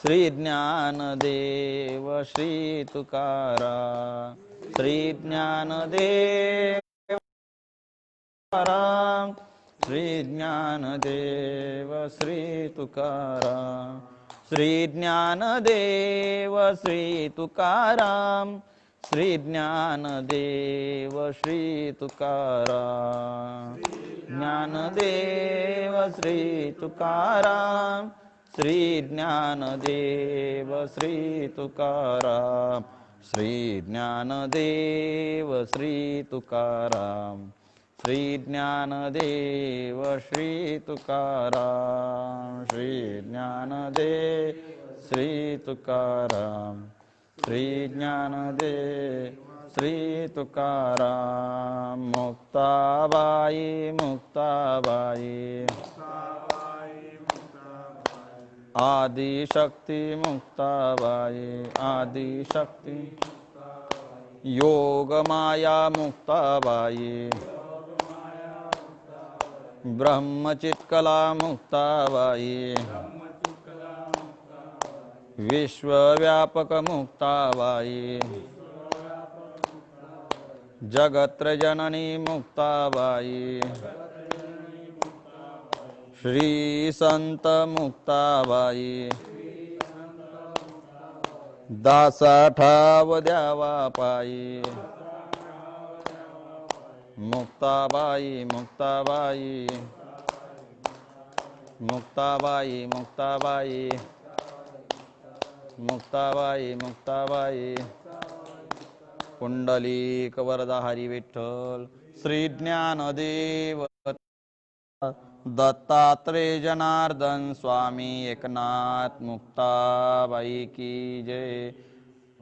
श्री ज्ञानदेव श्री तुकाराम. श्री ज्ञानदेव तुकाराम. श्री ज्ञानदेव श्री तुकाराम. श्री ज्ञानदेव श्री तुकाराम. श्री ज्ञानदेव श्री तुकाराम. ज्ञानदेव श्री तुकाराम. श्री ज्ञानदेव श्री तुकाराम. श्री ज्ञानदेव श्री तुकाराम. श्री ज्ञानदेव श्री तुकाराम. श्री ज्ञानदेव श्री तुकाराम. श्री ज्ञानदेव श्री तुकाराम. मुक्ताबाई मुक्ताबाई आदिशक्ती मुक्ताबाई. आदिशक्ती योग माया मुक्ताबाई. ब्रह्मचित्कला मुक्ताबाई. विश्वव्यापक मुक्ताबाई. जगत्र जननी मुक्ताबाई. श्री संत मुक्ताबाई. दासा ठाव द्यावा पायी. मुक्ताबाई मुक्ताबाई. मुक्ताबाई मुक्ताबाई. मुक्ताबाई मुक्ताबाई. पुंडलिक वरदा हरी विठ्ठल. श्री ज्ञानदेव दत्तात्रेय जनार्दन स्वामी एकनाथ मुक्ताबाई की जय.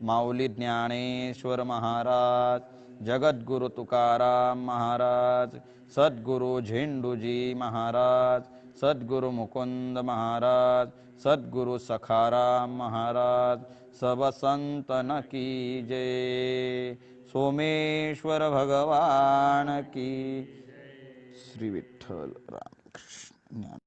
माऊली ज्ञानेश्वर महाराज, जगद्गुरु तुकाराम महाराज, सद्गुरु झेंडूजी महाराज, सद्गुरु मुकुंद महाराज, सद्गुरु सखाराम महाराज सब संतन की जय। सोमेश्वर भगवान की। श्री विठ्ठल रामकृष्ण।